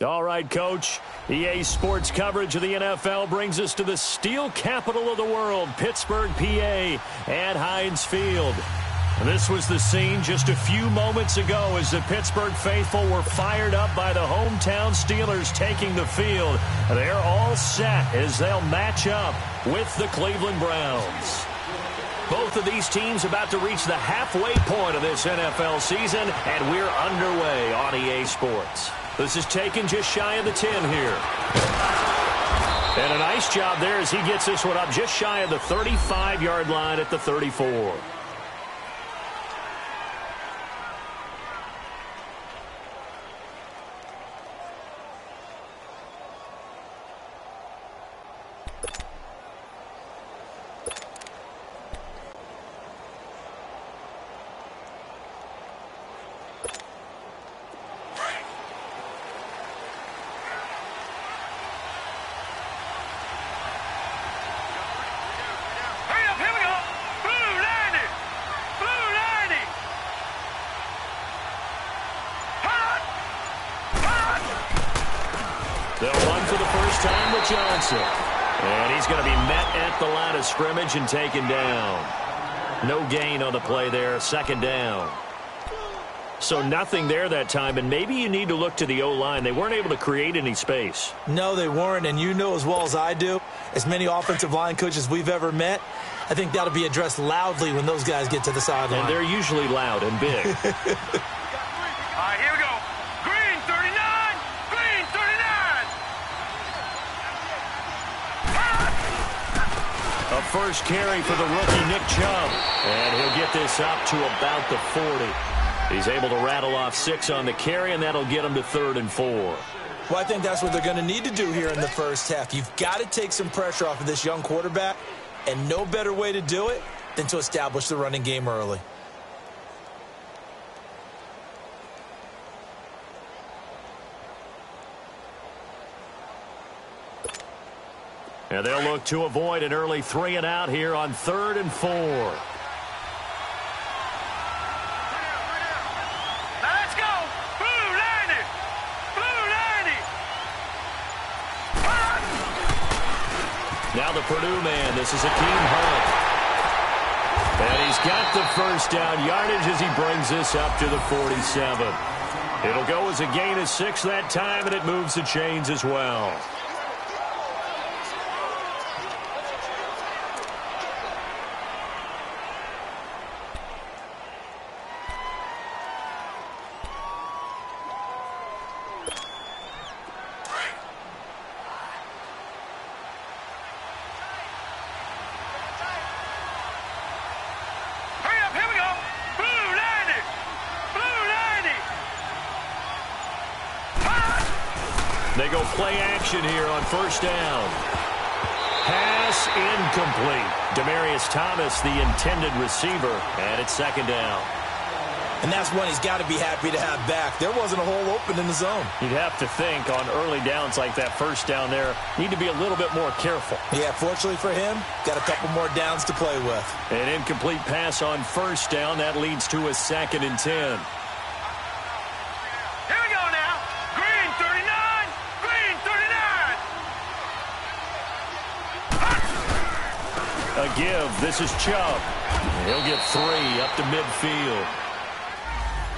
All right, Coach. EA Sports coverage of the NFL brings us to the steel capital of the world, Pittsburgh, PA, at Heinz Field. This was the scene just a few moments ago as the Pittsburgh faithful were fired up by the hometown Steelers taking the field. They're all set as they'll match up with the Cleveland Browns. Both of these teams about to reach the halfway point of this NFL season, and we're underway on EA Sports. This is taken just shy of the 10 here. And a nice job there as he gets this one up just shy of the 35-yard line at the 34. They'll run for the first time with Johnson. And he's going to be met at the line of scrimmage and taken down. No gain on the play there, second down. So nothing there that time, and maybe you need to look to the O-line. They weren't able to create any space. No, they weren't, and you know as well as I do, as many offensive line coaches we've ever met, I think that'll be addressed loudly when those guys get to the sideline. And they're usually loud and big. All right, here we go. Green, 39. Green, 39. A first carry for the rookie, Nick Chubb. And he'll get this up to about the 40. He's able to rattle off 6 on the carry, and that'll get him to 3rd and 4. Well, I think that's what they're going to need to do here in the first half. You've got to take some pressure off of this young quarterback, and no better way to do it than to establish the running game early. And they'll look to avoid an early 3 and out here on 3rd and 4. Now the Purdue man, this is Akeem Hunt. And he's got the first down yardage as he brings this up to the 47. It'll go as a gain of 6 that time, and it moves the chains as well. They go play action here on first down. Pass incomplete. Demaryius Thomas, the intended receiver, and it's second down. And that's one he's got to be happy to have back. There wasn't a hole open in the zone. You'd have to think on early downs like that first down there, need to be a little bit more careful. Yeah, fortunately for him, got a couple more downs to play with. An incomplete pass on first down. That leads to a 2nd and 10. A give. This is Chubb. He'll get 3 up to midfield.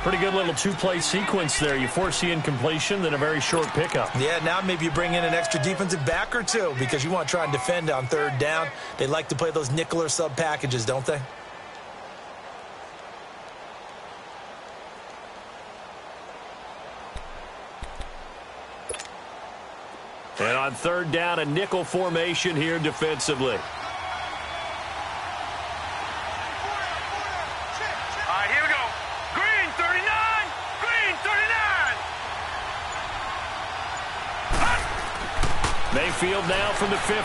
Pretty good little 2-play sequence there. You force the incompletion, then a very short pickup. Yeah, now maybe you bring in an extra defensive back or 2 because you want to try and defend on 3rd down. They like to play those nickel or sub packages, don't they? And on 3rd down, a nickel formation here defensively. Mayfield now from the 50.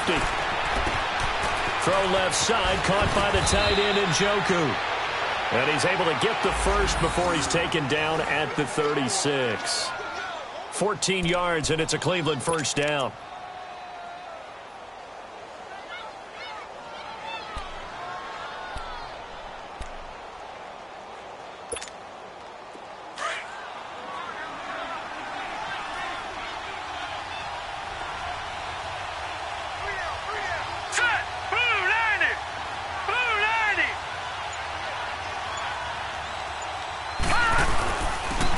Throw left side, caught by the tight end Njoku. And he's able to get the first before he's taken down at the 36. 14 yards, and it's a Cleveland first down.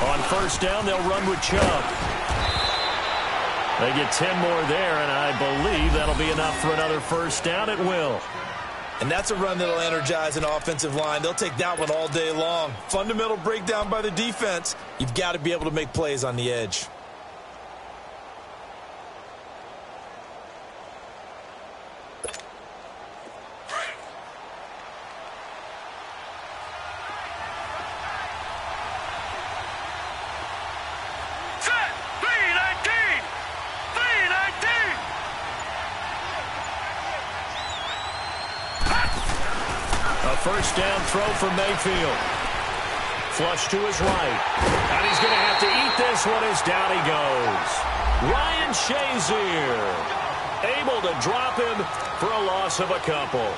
On first down, they'll run with Chubb. They get 10 more there, and I believe that'll be enough for another first down. It will. And that's a run that'll energize an offensive line. They'll take that one all day long. Fundamental breakdown by the defense. You've got to be able to make plays on the edge. First down throw for Mayfield. Flush to his right. And he's going to have to eat this one as down he goes. Ryan Shazier able to drop him for a loss of a couple.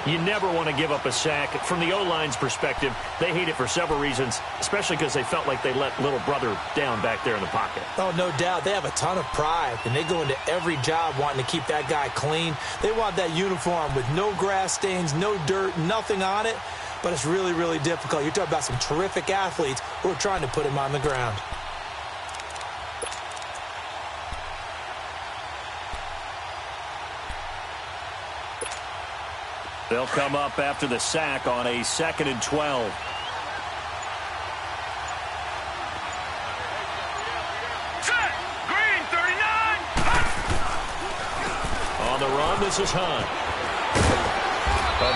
You never want to give up a sack. From the O-line's perspective, they hate it for several reasons, especially because they felt like they let little brother down back there in the pocket. Oh, no doubt. They have a ton of pride, and they go into every job wanting to keep that guy clean. They want that uniform with no grass stains, no dirt, nothing on it, but it's really, really difficult. You're talking about some terrific athletes who are trying to put him on the ground. They'll come up after the sack on a 2nd and 12. Set! Green, 39! On the run, this is Hunt.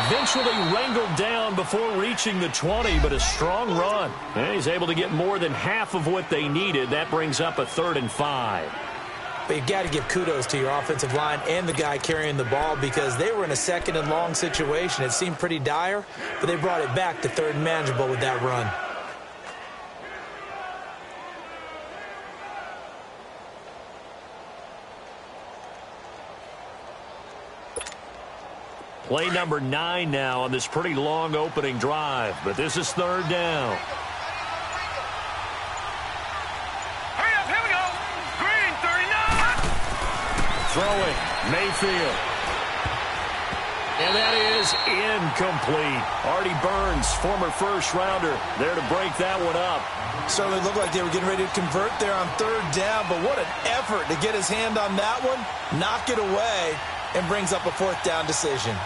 Eventually wrangled down before reaching the 20, but a strong run. And he's able to get more than half of what they needed. That brings up a 3rd and 5. But you got to give kudos to your offensive line and the guy carrying the ball because they were in a 2nd and long situation. It seemed pretty dire, but they brought it back to 3rd and manageable with that run. Play number 9 now on this pretty long opening drive, but this is 3rd down. Throwing, Mayfield. And that is incomplete. Artie Burns, former first-rounder, there to break that one up. Certainly looked like they were getting ready to convert there on 3rd down, but what an effort to get his hand on that one, knock it away, and brings up a 4th down decision.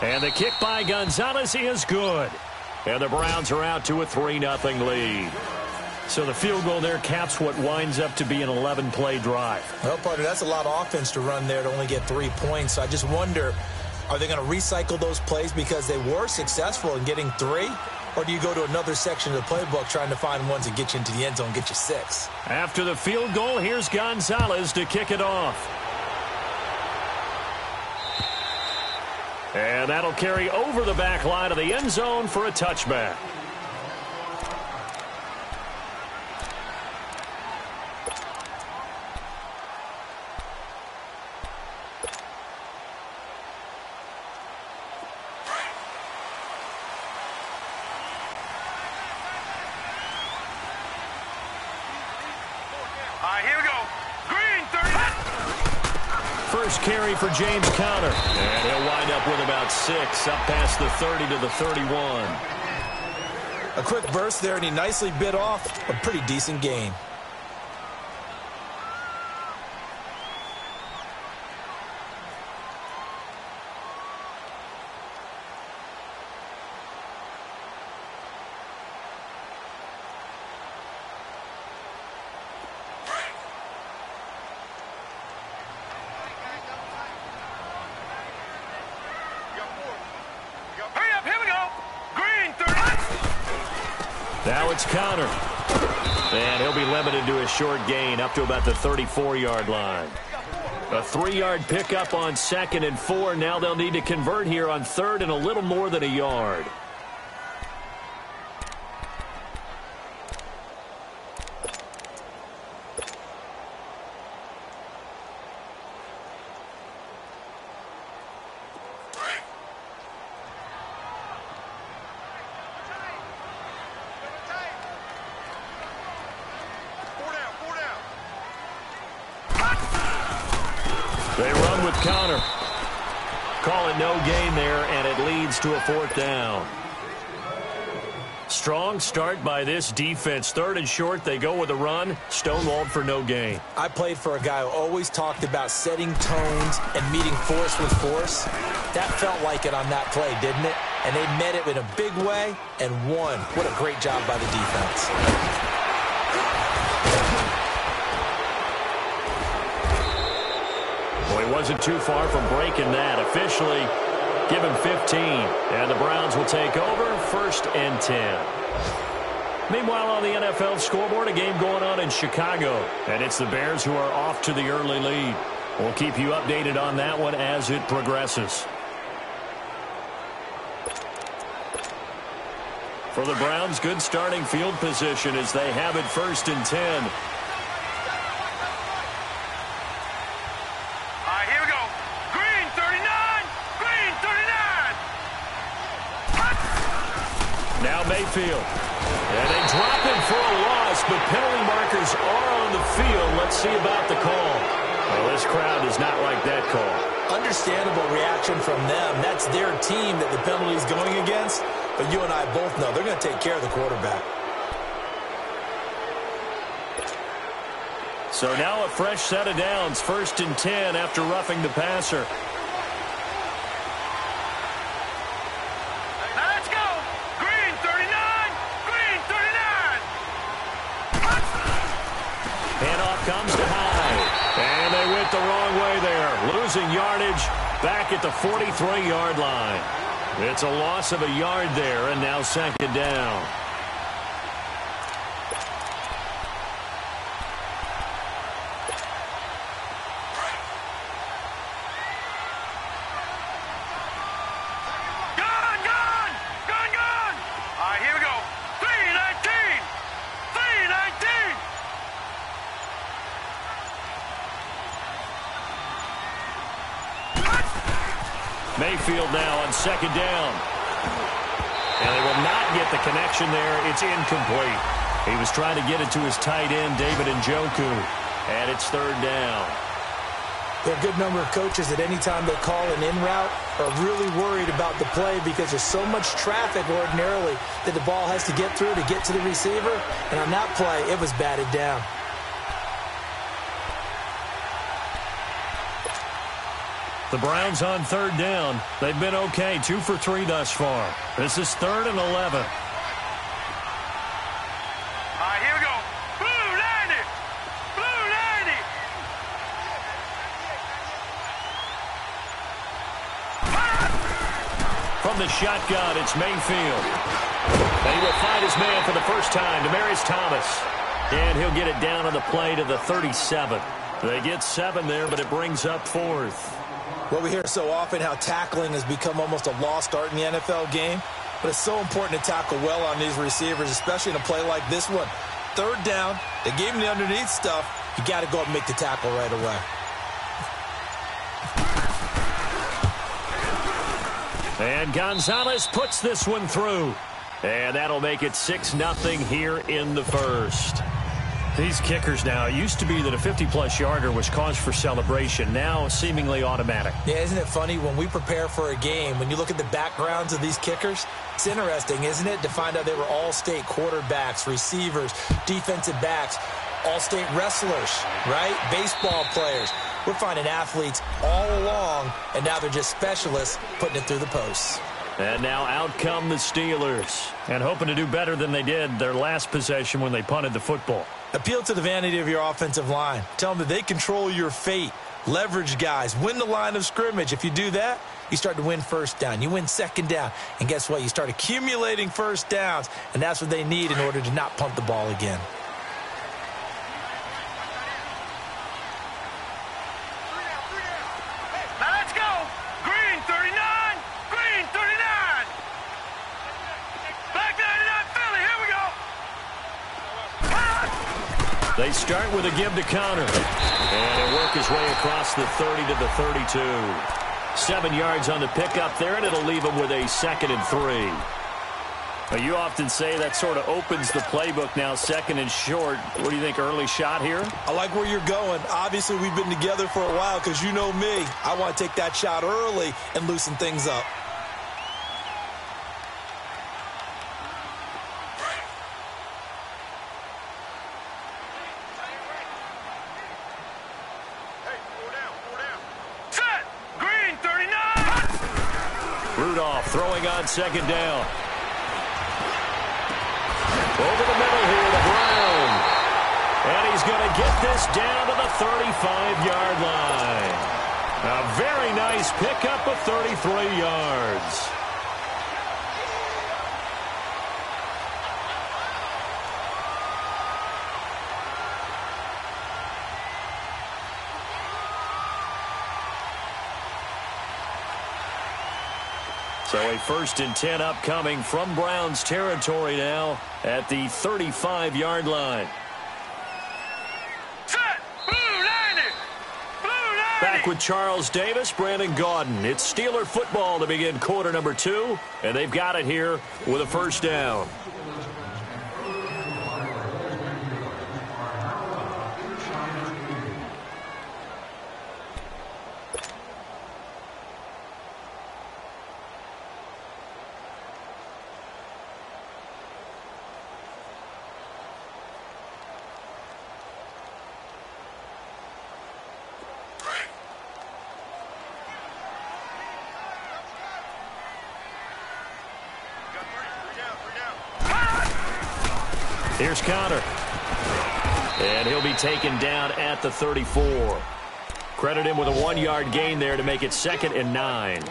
And the kick by Gonzalez is good. And the Browns are out to a 3-0 lead. So the field goal there caps what winds up to be an 11-play drive. Well, partner, that's a lot of offense to run there to only get 3 points. So I just wonder, are they going to recycle those plays because they were successful in getting 3? Or do you go to another section of the playbook trying to find ones that get you into the end zone and get you 6? After the field goal, here's Gonzalez to kick it off. And that'll carry over the back line of the end zone for a touchback. Here we go. Green, 30. First carry for James Conner. And he'll wind up with about 6, up past the 30 to the 31. A quick burst there, and he nicely bit off a pretty decent gain. Now it's Conner. And he'll be limited to a short gain up to about the 34-yard line. A 3-yard pickup on 2nd and 4. Now they'll need to convert here on 3rd and a little more than a yard. call it no gain there, and it leads to a 4th down. Strong start by this defense. 3rd and short, they go with a run. Stonewalled for no gain. I played for a guy who always talked about setting tones and meeting force with force. That felt like it on that play, didn't it? And they met it in a big way and won. What a great job by the defense. Well, he wasn't too far from breaking that. Officially, give him 15. And the Browns will take over, 1st and 10. Meanwhile, on the NFL scoreboard, a game going on in Chicago. And it's the Bears who are off to the early lead. We'll keep you updated on that one as it progresses. For the Browns, good starting field position as they have it 1st and 10. Here we go. Green 39. Green 39. Now Mayfield. And they drop him for a loss, but penalty markers are on the field. Let's see about the call. Well, this crowd does not like that call. Understandable reaction from them. That's their team that the penalty is going against. But you and I both know they're going to take care of the quarterback. So now a fresh set of downs. 1st and 10 after roughing the passer. Now let's go. Green 39. Green 39. Handoff comes to Hyde. And they went the wrong way there. Losing yardage back at the 43-yard line. It's a loss of a yard there, and now 2nd down. Gone, gone. Gone, gone. Here we go. 319. 319. Mayfield now on 2nd down. And they will not get the connection there. It's incomplete. He was trying to get it to his tight end, David Njoku. And it's 3rd down. There are a good number of coaches that any time they call an in route are really worried about the play because there's so much traffic ordinarily that the ball has to get through to get to the receiver. And on that play, it was batted down. The Browns on 3rd down. They've been okay, 2 for 3 thus far. This is 3rd and 11. Here we go. Blue 90. Blue 90. From the shotgun, it's Mayfield. And he will find his man for the first time, Demaryius Thomas. And he'll get it down on the play to the 37. They get 7 there, but it brings up 4th. Well, we hear so often how tackling has become almost a lost art in the NFL game. But it's so important to tackle well on these receivers, especially in a play like this one. 3rd down, they gave him the underneath stuff. You got to go up and make the tackle right away. And Gonzalez puts this one through. And that'll make it 6-0 here in the 1st. These kickers now, it used to be that a 50-plus yarder was cause for celebration. Now seemingly automatic. Yeah, isn't it funny when we prepare for a game, when you look at the backgrounds of these kickers, it's interesting, isn't it, to find out they were all-state quarterbacks, receivers, defensive backs, all-state wrestlers, right? Baseball players. We're finding athletes all along, and now they're just specialists putting it through the posts. And now out come the Steelers. And hoping to do better than they did their last possession when they punted the football. Appeal to the vanity of your offensive line. Tell them that they control your fate. Leverage guys. Win the line of scrimmage. If you do that, you start to win 1st down. You win 2nd down. And guess what? You start accumulating 1st downs. And that's what they need in order to not punt the ball again. Now let's go. Green 39. Green 39. Black 99 Philly. Here we go. They start with a give to Connor. And he'll work his way across the 30 to the 32. 7 yards on the pickup there, and it'll leave him with a 2nd and 3. Well, you often say that sort of opens the playbook now, second and short. What do you think, early shot here? I like where you're going. Obviously, we've been together for a while because you know me. I want to take that shot early and loosen things up. Set! Green 39! Rudolph throwing on second down. Over the middle here to Brown. And he's going to get this down to the 35-yard line. A very nice pickup of 33 yards. So a 1st and 10 upcoming from Browns territory now at the 35-yard line. Set! Blue 90! Blue 90! Back with Charles Davis, Brandon Gaudin. It's Steeler football to begin quarter number 2, and they've got it here with a first down. Here's Connor. And he'll be taken down at the 34. Credit him with a 1-yard gain there to make it 2nd and 9.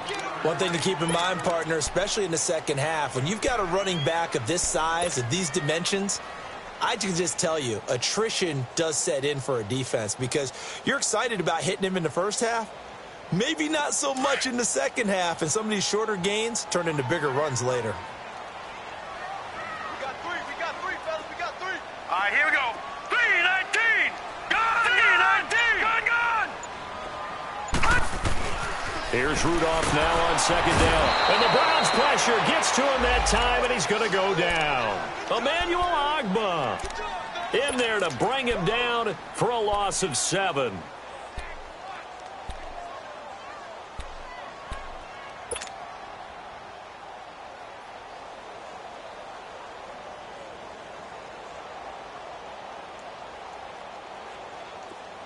One thing to keep in mind, partner, especially in the second half, when you've got a running back of this size, of these dimensions, I can just tell you, attrition does set in for a defense because you're excited about hitting him in the first half. Maybe not so much in the second half, and some of these shorter gains turn into bigger runs later. All right, here we go. 319! Gun! 319! Gun! Here's Rudolph now on second down. And the Browns pressure gets to him that time, and he's going to go down. Emmanuel Ogbah in there to bring him down for a loss of 7.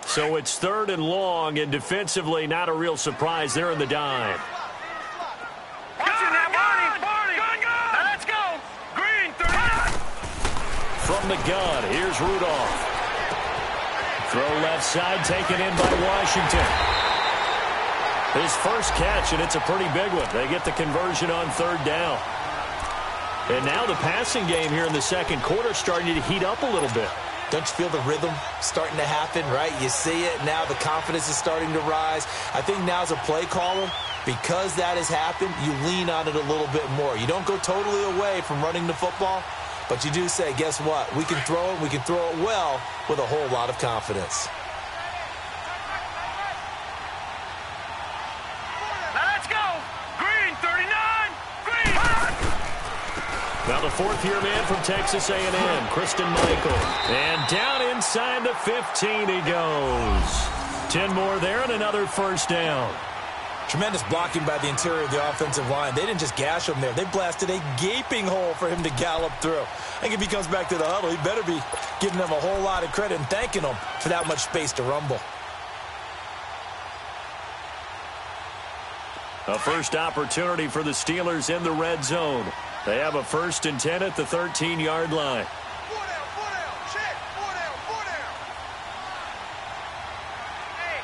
So it's 3rd and long, and defensively not a real surprise there in the dime. Let's go! Green 39! From the gun, here's Rudolph. Throw left side, taken in by Washington. His first catch, and it's a pretty big one. They get the conversion on 3rd down. And now the passing game here in the second quarter starting to heat up a little bit. Don't you feel the rhythm starting to happen, right? You see it. Now the confidence is starting to rise. I think now as a play caller, because that has happened, you lean on it a little bit more. You don't go totally away from running the football, but you do say, guess what? We can throw it. We can throw it well with a whole lot of confidence. Let's go! Green 39! Green! Now the 4th-year man from Texas A&M, Christian Michael. And down inside the 15 he goes. 10 more there and another first down. Tremendous blocking by the interior of the offensive line. They didn't just gash him there. They blasted a gaping hole for him to gallop through. I think if he comes back to the huddle, he better be giving them a whole lot of credit and thanking them for that much space to rumble. A first opportunity for the Steelers in the red zone. They have a 1st and 10 at the 13-yard line. 4 down, check, 4 down. Hey,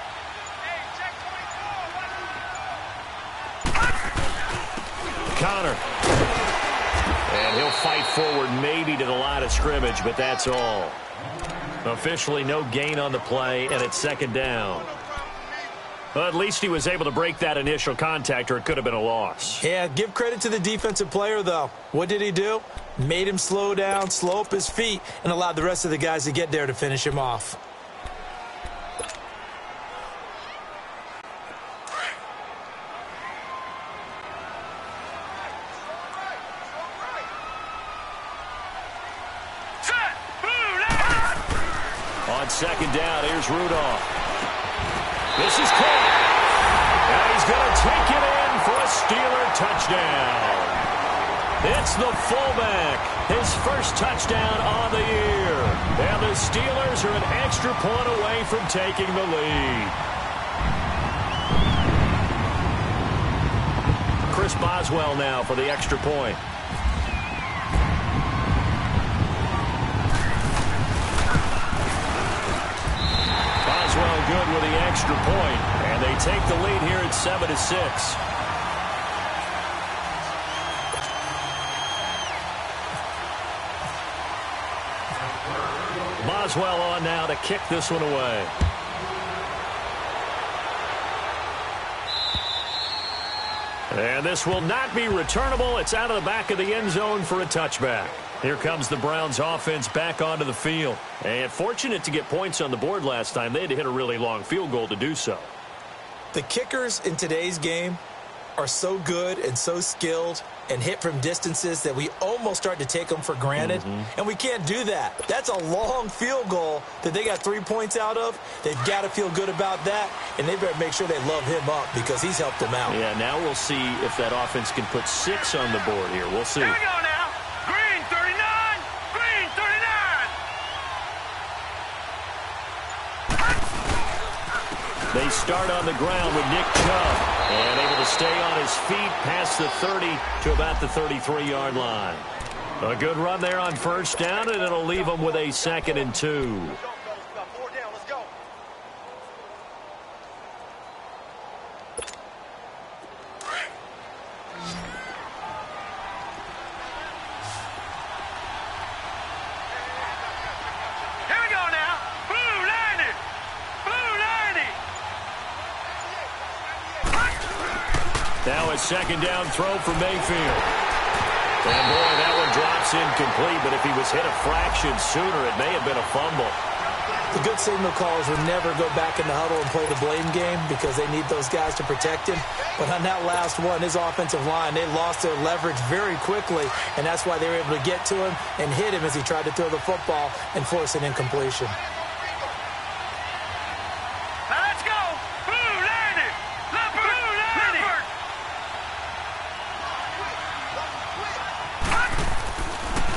check 24. Connor. And he'll fight forward maybe to the line of scrimmage, but that's all. Officially no gain on the play, and it's 2nd down. Well, at least he was able to break that initial contact, or it could have been a loss. Yeah, give credit to the defensive player, though. What did he do? Made him slow down, slow up his feet, and allowed the rest of the guys to get there to finish him off. on second down, here's Rudolph. This is caught. And he's going to take it in for a Steeler touchdown. It's the fullback. His first touchdown on the year. And the Steelers are an extra point away from taking the lead. Chris Boswell now for the extra point. Boswell good with the extra point, and they take the lead here at 7-6. Boswell on now to kick this one away. And this will not be returnable. It's out of the back of the end zone for a touchback. Here comes the Browns offense back onto the field. And fortunate to get points on the board last time. They had to hit a really long field goal to do so. The kickers in today's game are so good and so skilled and hit from distances that we almost start to take them for granted. And we can't do that. That's a long field goal that they got 3 points out of. They've got to feel good about that, and they better make sure they love him up because he's helped them out. Yeah, now we'll see if that offense can put 6 on the board here. We'll see. Here we go now. Green 39. Green 39. They start on the ground with Nick Chubb. And able to stay on his feet past the 30 to about the 33-yard line. A good run there on first down, and it'll leave them with a 2nd and 2. Now a second down throw for Mayfield. And boy, that one drops incomplete, but if he was hit a fraction sooner, it may have been a fumble. The good signal callers would never go back in the huddle and play the blame game because they need those guys to protect him. But on that last one, his offensive line, they lost their leverage very quickly, and that's why they were able to get to him and hit him as he tried to throw the football and force an incompletion.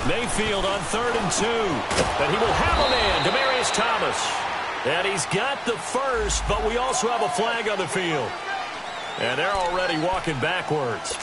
Mayfield on 3rd and 2. But he will have a man, Demaryius Thomas. And he's got the first, but we also have a flag on the field. And they're already walking backwards.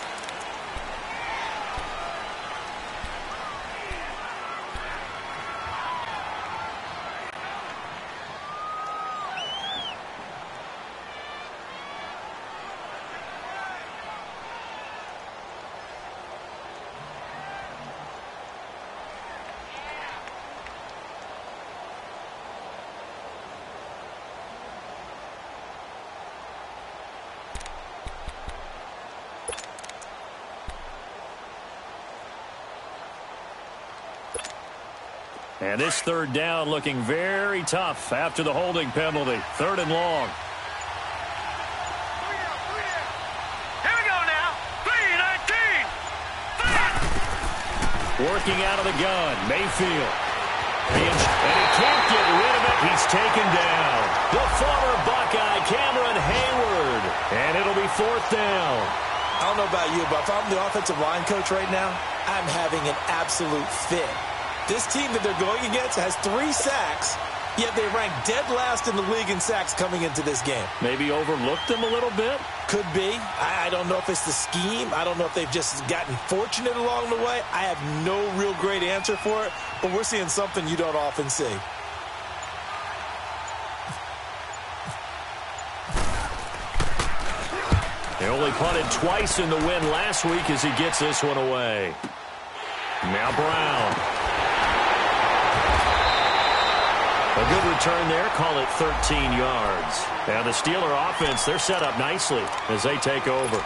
And this 3rd down looking very tough after the holding penalty. 3rd and long. Here we go now. 3-19. Working out of the gun. Mayfield. And he can't get rid of it. He's taken down. The former Buckeye, Cameron Hayward. And it'll be 4th down. I don't know about you, but if I'm the offensive line coach right now, I'm having an absolute fit. This team that they're going against has 3 sacks, yet they rank dead last in the league in sacks coming into this game. Maybe overlooked them a little bit? Could be. I don't know if it's the scheme. I don't know if they've just gotten fortunate along the way. I have no real great answer for it, but we're seeing something you don't often see. They only punted twice in the win last week as he gets this one away. Now Brown. A good return there. Call it 13 yards. And the Steeler offense, they're set up nicely as they take over.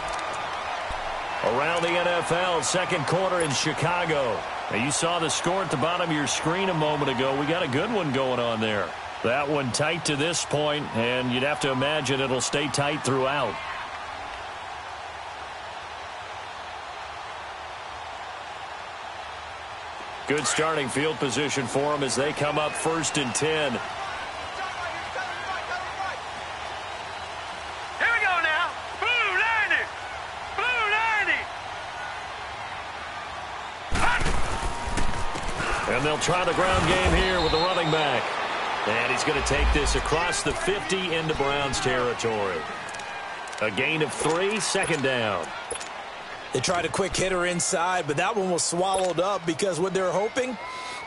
Around the NFL, 2nd quarter in Chicago. Now you saw the score at the bottom of your screen a moment ago. We got a good one going on there. That one tight to this point, and you'd have to imagine it'll stay tight throughout. Good starting field position for them as they come up 1st and 10. And they'll try the ground game here with the running back. And he's going to take this across the 50 into Browns territory. A gain of 3, second down. They tried a quick hitter inside, but that one was swallowed up because what they're hoping,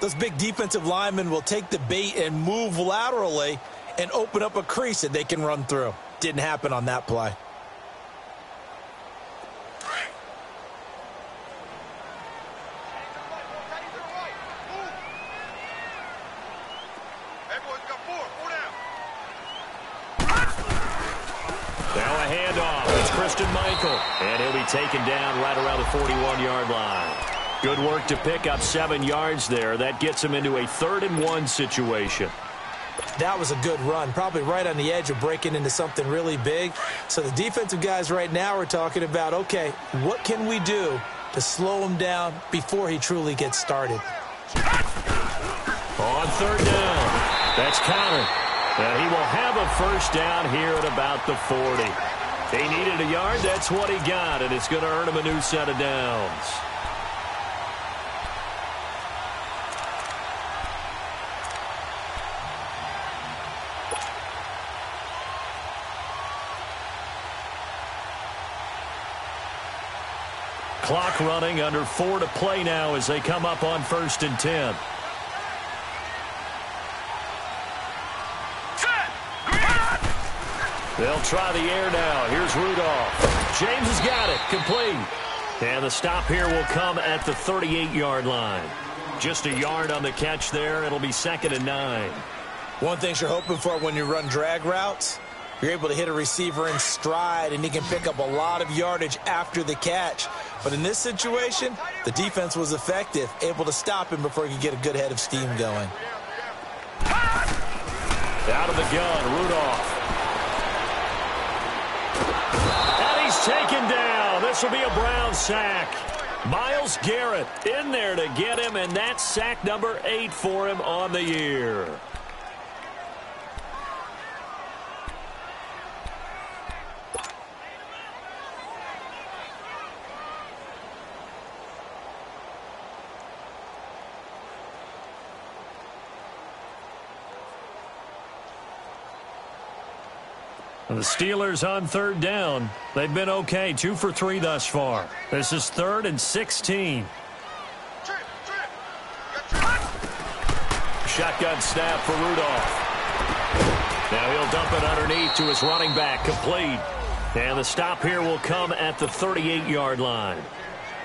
those big defensive linemen will take the bait and move laterally and open up a crease that they can run through. Didn't happen on that play. And he'll be taken down right around the 41-yard line. Good work to pick up 7 yards there. That gets him into a 3rd-and-1 situation. That was a good run, probably right on the edge of breaking into something really big. So the defensive guys right now are talking about, okay, what can we do to slow him down before he truly gets started? On 3rd down, that's Connor. And he will have a first down here at about the 40. He needed a yard. That's what he got, and it's going to earn him a new set of downs. Clock running, under 4 to play now as they come up on 1st and 10. They'll try the air now. Here's Rudolph. James has got it. Complete. And the stop here will come at the 38-yard line. Just a yard on the catch there. It'll be 2nd and 9. One thing you're hoping for when you run drag routes, you're able to hit a receiver in stride, and he can pick up a lot of yardage after the catch. But in this situation, the defense was effective, able to stop him before he could get a good head of steam going. Out of the gun, Rudolph. Taken down. This will be a Brown sack. Myles Garrett in there to get him, and that's sack number 8 for him on the year. The Steelers on 3rd down. They've been okay, 2 for 3 thus far. This is 3rd and 16. Shotgun snap for Rudolph. Now he'll dump it underneath to his running back, complete. And the stop here will come at the 38-yard line.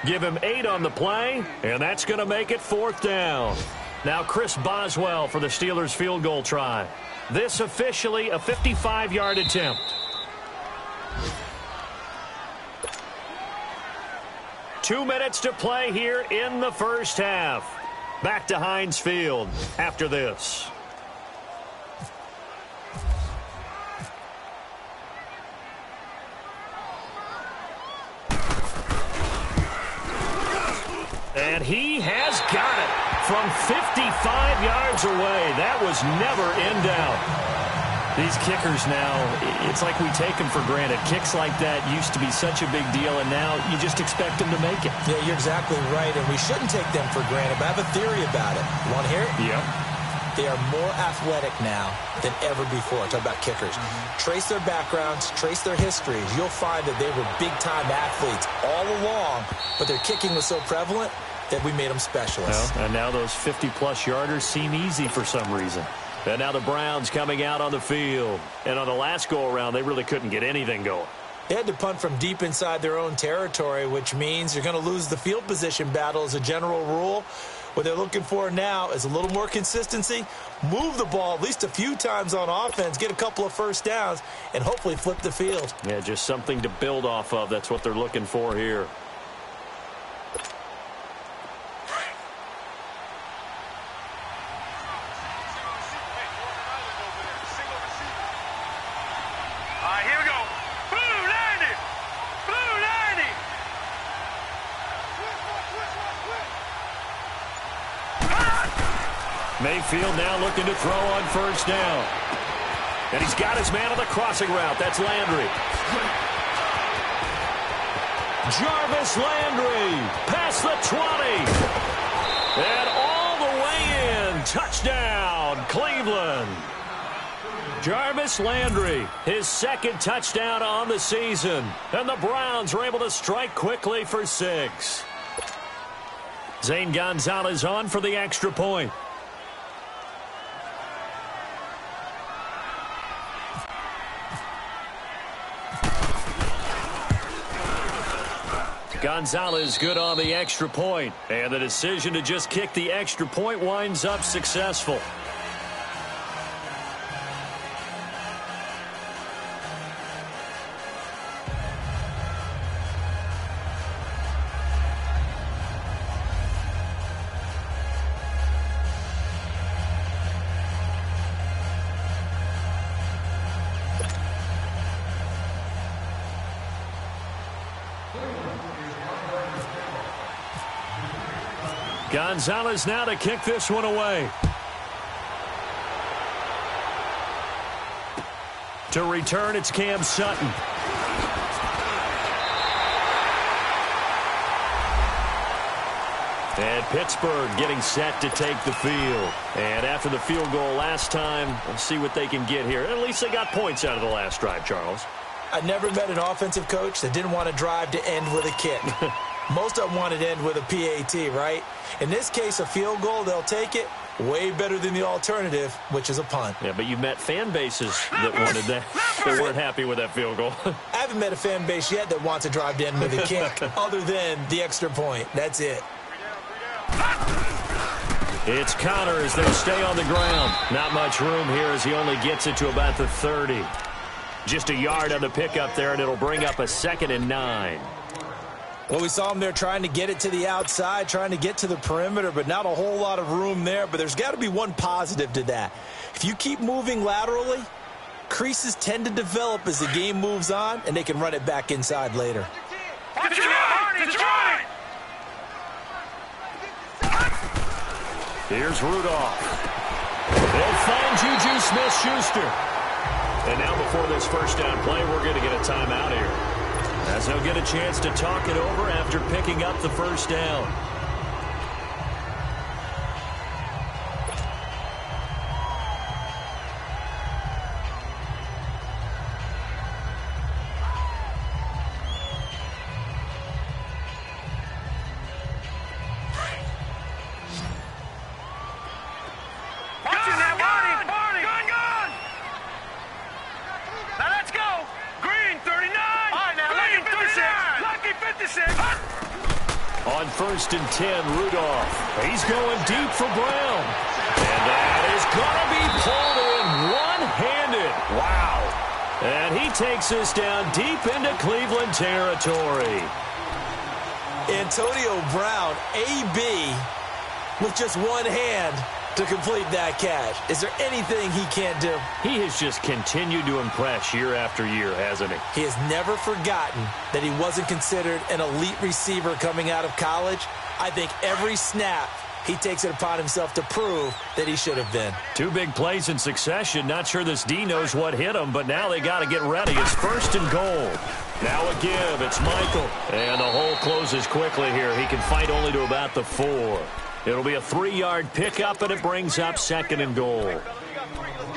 Give him 8 on the play, and that's going to make it 4th down. Now Chris Boswell for the Steelers field goal try. This officially a 55-yard attempt. Two minutes to play here in the first half. Back to Heinz Field after this. And he has got it. From 55 yards away, that was never in doubt. These kickers now, it's like we take them for granted. Kicks like that used to be such a big deal, and now you just expect them to make it. Yeah, you're exactly right, and we shouldn't take them for granted, but I have a theory about it. You want to hear it? Yeah. They are more athletic now than ever before. Talk about kickers. Trace their backgrounds, trace their histories. You'll find that they were big-time athletes all along, but their kicking was so prevalent that we made them specialists. Well, and now those 50-plus yarders seem easy for some reason. And now the Browns coming out on the field. And on the last go-around, they really couldn't get anything going. They had to punt from deep inside their own territory, which means you're going to lose the field position battle as a general rule. What they're looking for now is a little more consistency, move the ball at least a few times on offense, get a couple of first downs, and hopefully flip the field. Yeah, just something to build off of. That's what they're looking for here. Mayfield now looking to throw on first down. And he's got his man on the crossing route. That's Landry. Jarvis Landry past the 20. And all the way touchdown, Cleveland. Jarvis Landry, his second touchdown on the season. And the Browns are able to strike quickly for 6. Zane Gonzalez on for the extra point. Gonzalez good on the extra point. And the decision to just kick the extra point winds up successful. Gonzalez now to kick this one away. To return, it's Cam Sutton. And Pittsburgh getting set to take the field. And after the field goal last time, we'll see what they can get here. At least they got points out of the last drive, Charles. I never met an offensive coach that didn't want to drive to end with a kick. Most of them wanted to end with a PAT, right? In this case, a field goal, they'll take it. Way better than the alternative, which is a punt. Yeah, but you've met fan bases that wanted that. They weren't happy with that field goal. I haven't met a fan base yet that wants to drive to end with a kick other than the extra point. That's it. It's Connor as they stay on the ground. Not much room here as he only gets it to about the 30. Just a yard on the pickup there, and it'll bring up a 2nd and 9. Well, we saw him there trying to get it to the outside, trying to get to the perimeter, but not a whole lot of room there. But there's got to be one positive to that. If you keep moving laterally, creases tend to develop as the game moves on, and they can run it back inside later. Here's Rudolph. They'll find Juju Smith-Schuster. And now before this first down play, we're going to get a timeout here, as they'll get a chance to talk it over after picking up the first down. On 1st and 10, Rudolph. He's going deep for Brown. And that is going to be pulled in one-handed. Wow. And he takes this down deep into Cleveland territory. Antonio Brown, AB, with just one hand to complete that catch. Is there anything he can't do? He has just continued to impress year after year, hasn't he? He has never forgotten that he wasn't considered an elite receiver coming out of college. I think every snap he takes it upon himself to prove that he should have been. 2 big plays in succession. Not sure this D knows what hit him, but now they got to get ready. It's 1st and goal. Now a give. It's Michael. And the hole closes quickly here. He can fight only to about the 4. It'll be a 3-yard pickup, and it brings up 2nd and goal.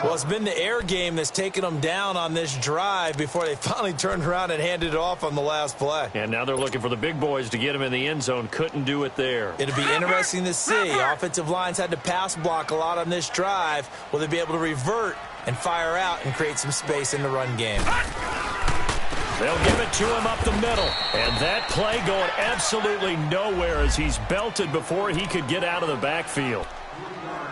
Well, it's been the air game that's taken them down on this drive before they finally turned around and handed it off on the last play. And now they're looking for the big boys to get him in the end zone. Couldn't do it there. It'll be interesting to see. Offensive lines had to pass block a lot on this drive. Will they be able to revert and fire out and create some space in the run game? They'll give it to him up the middle. And that play going absolutely nowhere as he's belted before he could get out of the backfield.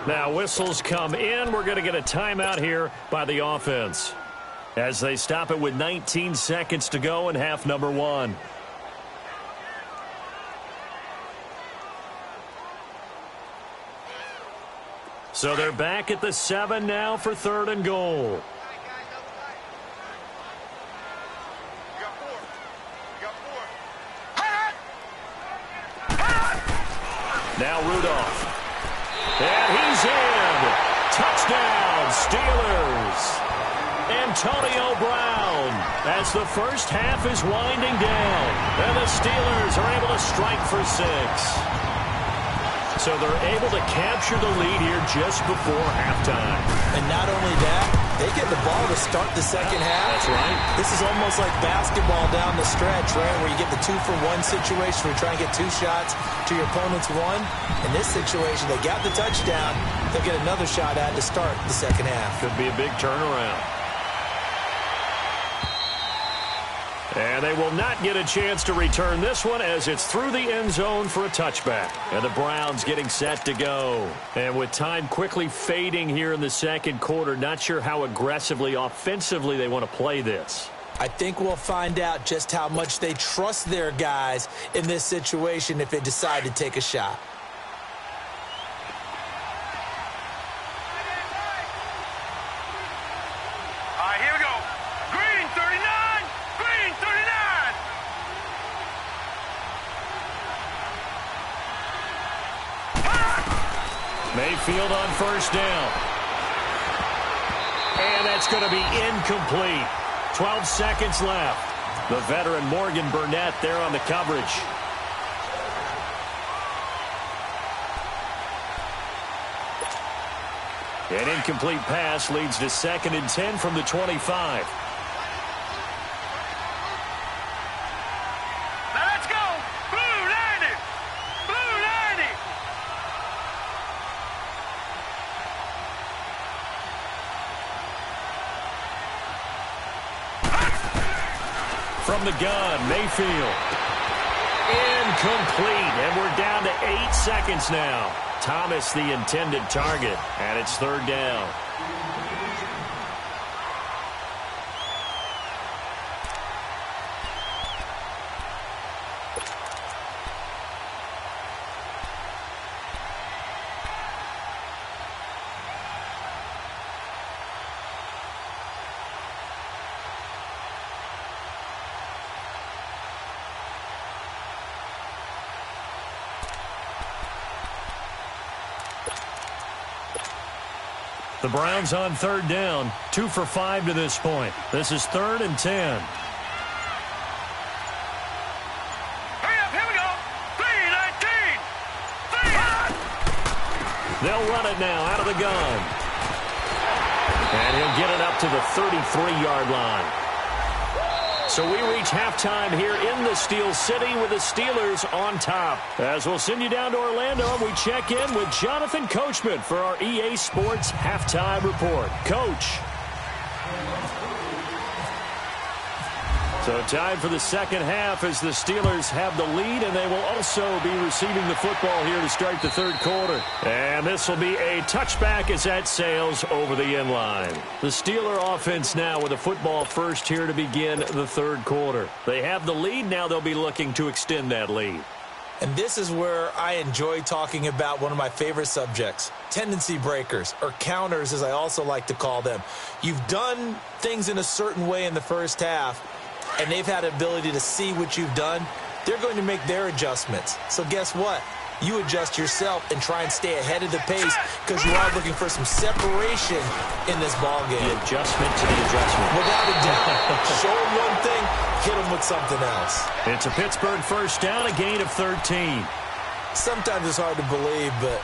Now whistles come in. We're going to get a timeout here by the offense, as they stop it with 19 seconds to go in half number 1. So they're back at the 7 now for 3rd and goal. Now Rudolph. And he's in. Touchdown, Steelers. Antonio Brown, as the first half is winding down. And the Steelers are able to strike for 6. So they're able to capture the lead here just before halftime. And not only that, they get the ball to start the second half. That's right. This is almost like basketball down the stretch, right, where you get the 2-for-1 situation where you try and get 2 shots to your opponent's 1. In this situation, they got the touchdown. They'll get another shot at to start the second half. Could be a big turnaround. And they will not get a chance to return this one as it's through the end zone for a touchback. And the Browns getting set to go. And with time quickly fading here in the second quarter, not sure how aggressively, offensively they want to play this. I think we'll find out just how much they trust their guys in this situation if they decide to take a shot. Here we go. Green 39. Green 39. Mayfield on first down. And that's going to be incomplete. 12 seconds left. The veteran Morgan Burnett there on the coverage. An incomplete pass leads to 2nd and 10 from the 25. Now let's go. Blue 90. Blue 90. From the gun, Mayfield. Incomplete, and we're down to 8 seconds now. Thomas the intended target, and it's 3rd down. The Browns on 3rd down, 2 for 5 to this point. This is 3rd and 10. Hurry up, here we go. 3-19. They'll run it now out of the gun. And he'll get it up to the 33-yard line. So we reach halftime here in the Steel City with the Steelers on top. As we'll send you down to Orlando, we check in with Jonathan Coachman for our EA Sports Halftime Report. Coach. So time for the second half as the Steelers have the lead, and they will also be receiving the football here to start the 3rd quarter. And this will be a touchback as that sails over the end line. The Steeler offense now with a football first here to begin the 3rd quarter. They have the lead. Now they'll be looking to extend that lead. And this is where I enjoy talking about one of my favorite subjects, tendency breakers, or counters as I also like to call them. You've done things in a certain way in the first half, and they've had the ability to see what you've done. They're going to make their adjustments. So guess what? You adjust yourself and try and stay ahead of the pace because you are looking for some separation in this ball game. The adjustment to the adjustment. Without a doubt. Show them one thing, hit them with something else. It's a Pittsburgh first down, a gain of 13. Sometimes it's hard to believe, but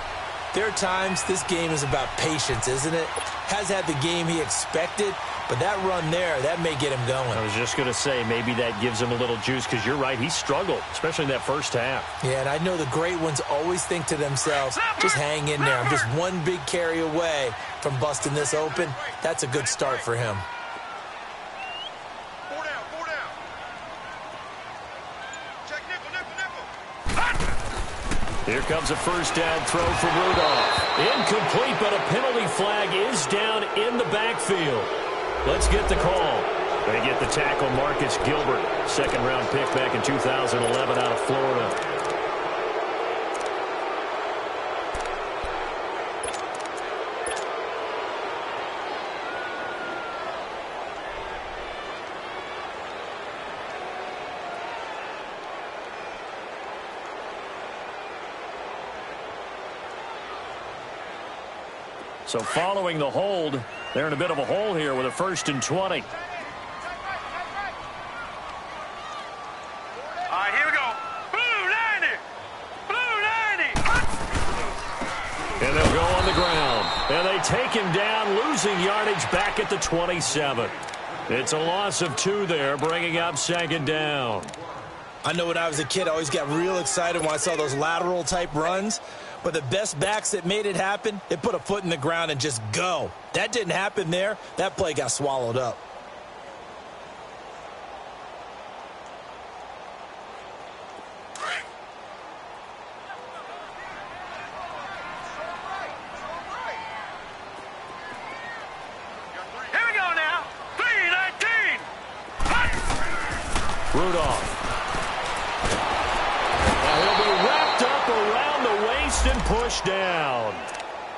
there are times this game is about patience, isn't it? Has had the game he expected, but that run there, that may get him going. I was just going to say, maybe that gives him a little juice because you're right, he struggled, especially in that first half. Yeah, and I know the great ones always think to themselves, just hang in there. I'm just one big carry away from busting this open. That's a good start for him. 4 down, 4 down. Check nickel, nickel, nickel. Here comes a first down throw from Rudolph. Incomplete, but a penalty flag is down in the backfield. Let's get the call. They get the tackle, Marcus Gilbert, 2nd-round pick back in 2011 out of Florida. So following the hold, they're in a bit of a hole here with a 1st and 20. Here we go. Blue 90. Blue 90. losing yardage back at the 27. It's a loss of 2 there, bringing up 2nd down. I know when I was a kid, I always got real excited when I saw those lateral-type runs. But the best backs that made it happen, they put a foot in the ground and just go. That didn't happen there. That play got swallowed up. Here we go now. 3-19. Rudolph. He'll be wrapped up around the waist and pushed down.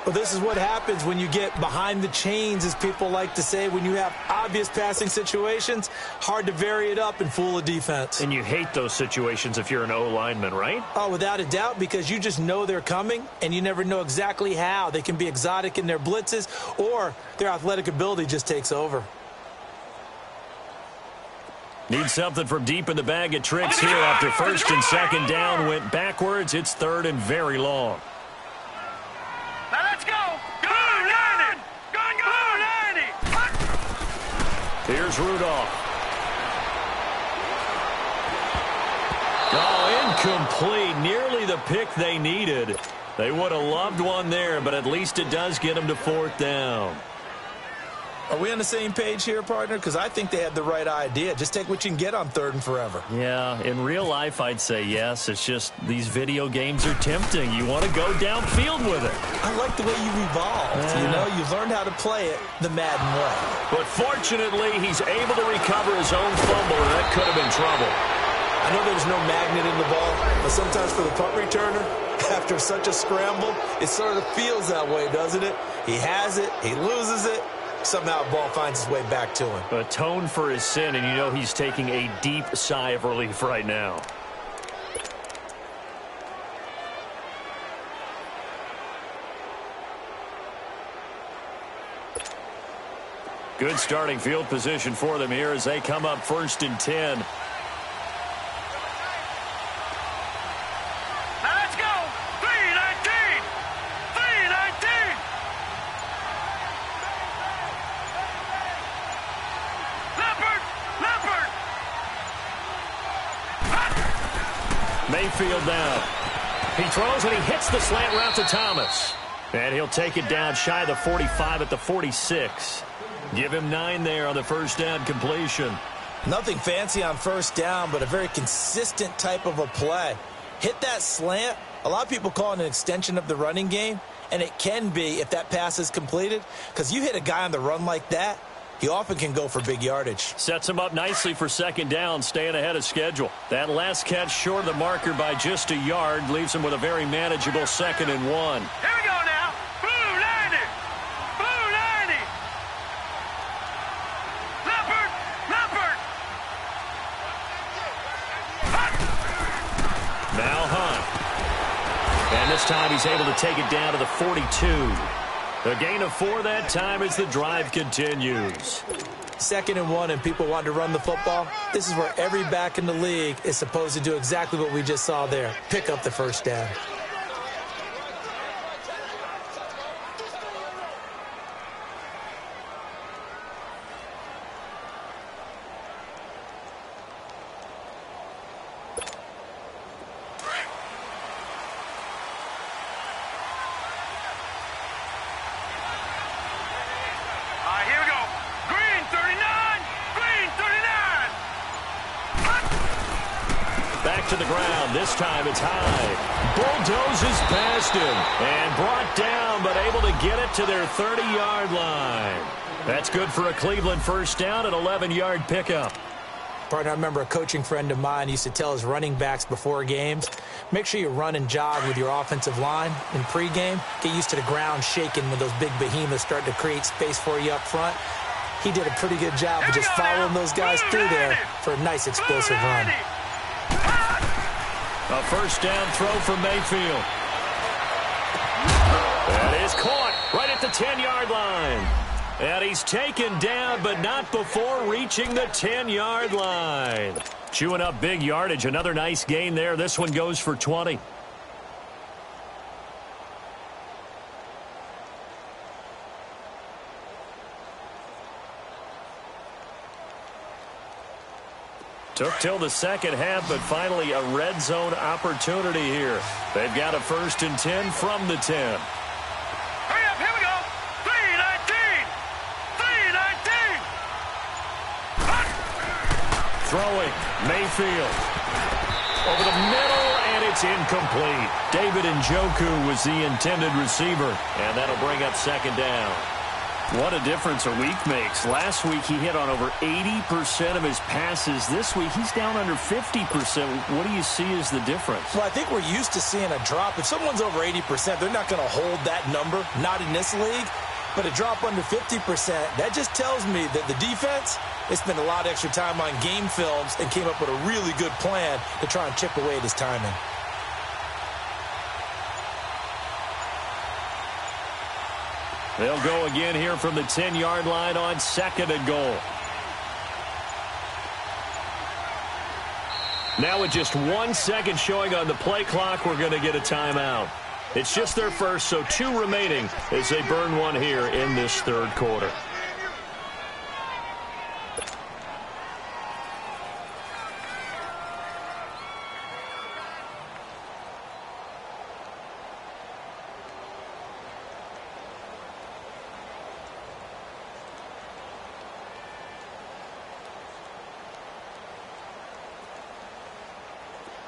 Well, this is what happens when you get behind the chains, as people like to say. When you have obvious passing situations, hard to vary it up and fool a defense. And you hate those situations if you're an O-lineman, right? Oh, without a doubt, because you just know they're coming, and you never know exactly how. They can be exotic in their blitzes, or their athletic ability just takes over. Need something from deep in the bag of tricks here after 1st and 2nd down went backwards. It's 3rd and very long. Now let's go. Go, 90. Go, 90. Here's Rudolph. Oh, incomplete. Nearly the pick they needed. They would have loved one there, but at least it does get them to 4th down. Are we on the same page here, partner? Because I think they had the right idea. Just take what you can get on 3rd and forever. Yeah, in real life, I'd say yes. It's just these video games are tempting. You want to go downfield with it. I like the way you've evolved. You know, you've learned how to play it the Madden way. But fortunately, he's able to recover his own fumble, and that could have been trouble. I know there's no magnet in the ball, but sometimes for the punt returner, after such a scramble, it sort of feels that way, doesn't it? He has it, he loses it. Somehow the ball finds its way back to him. Atone for his sin, and you know he's taking a deep sigh of relief right now. Good starting field position for them here as they come up 1st and 10. Mayfield down. He throws and he hits the slant route to Thomas. And he'll take it down shy of the 45 at the 46. Give him 9 there on the 1st down completion. Nothing fancy on 1st down, but a very consistent type of a play. Hit that slant. A lot of people call it an extension of the running game, and it can be if that pass is completed, because you hit a guy on the run like that, he often can go for big yardage. Sets him up nicely for 2nd down, staying ahead of schedule. That last catch short of the marker by just a yard leaves him with a very manageable 2nd and 1. Here we go now. Blue 90. Blue 90. Leopard. Leopard. Now Hunt. And this time he's able to take it down to the 42. A gain of 4 that time as the drive continues. 2nd and 1 and people want to run the football. This is where every back in the league is supposed to do exactly what we just saw there. Pick up the 1st down. To the ground. This time it's high. Bulldozes past him and brought down, but able to get it to their 30-yard line. That's good for a Cleveland 1st down, an 11-yard pickup. Partner, I remember a coaching friend of mine used to tell his running backs before games, make sure you run and jog with your offensive line in pregame. Get used to the ground shaking when those big behemoths start to create space for you up front. He did a pretty good job of just following those guys through there for a nice explosive run. A 1st down throw from Mayfield. That is caught right at the 10-yard line. And he's taken down, but not before reaching the 10-yard line. Chewing up big yardage. Another nice gain there. This one goes for 20. Took till the second half, but finally a red zone opportunity here. They've got a 1st and 10 from the 10. Hurry up, here we go. 3-19. 3-19. Throwing, Mayfield. Over the middle, and it's incomplete. David Njoku was the intended receiver, and that'll bring up 2nd down. What a difference a week makes. Last week he hit on over 80% of his passes. This week he's down under 50%. What do you see as the difference? Well, I think we're used to seeing a drop. If someone's over 80%, they're not going to hold that number, not in this league. But a drop under 50%, that just tells me that the defense, they spent a lot of extra time on game films and came up with a really good plan to try and chip away at his timing. They'll go again here from the 10-yard line on 2nd and goal. Now with just 1 second showing on the play clock, we're going to get a timeout. It's just their first, so 2 remaining as they burn one here in this 3rd quarter.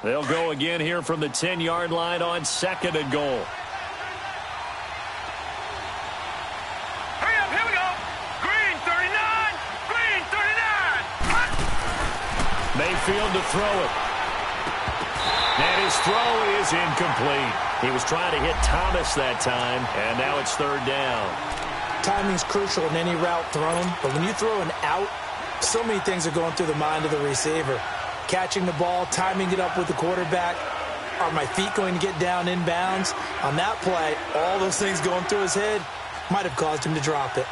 They'll go again here from the 10-yard line on 2nd and goal. Hurry up, here we go. Green 39. Green 39. Mayfield to throw it. And his throw is incomplete. He was trying to hit Thomas that time, and now it's 3rd down. Timing's crucial in any route thrown, but when you throw an out, so many things are going through the mind of the receiver. Catching the ball, timing it up with the quarterback. Are my feet going to get down inbounds? On that play, all those things going through his head might have caused him to drop it.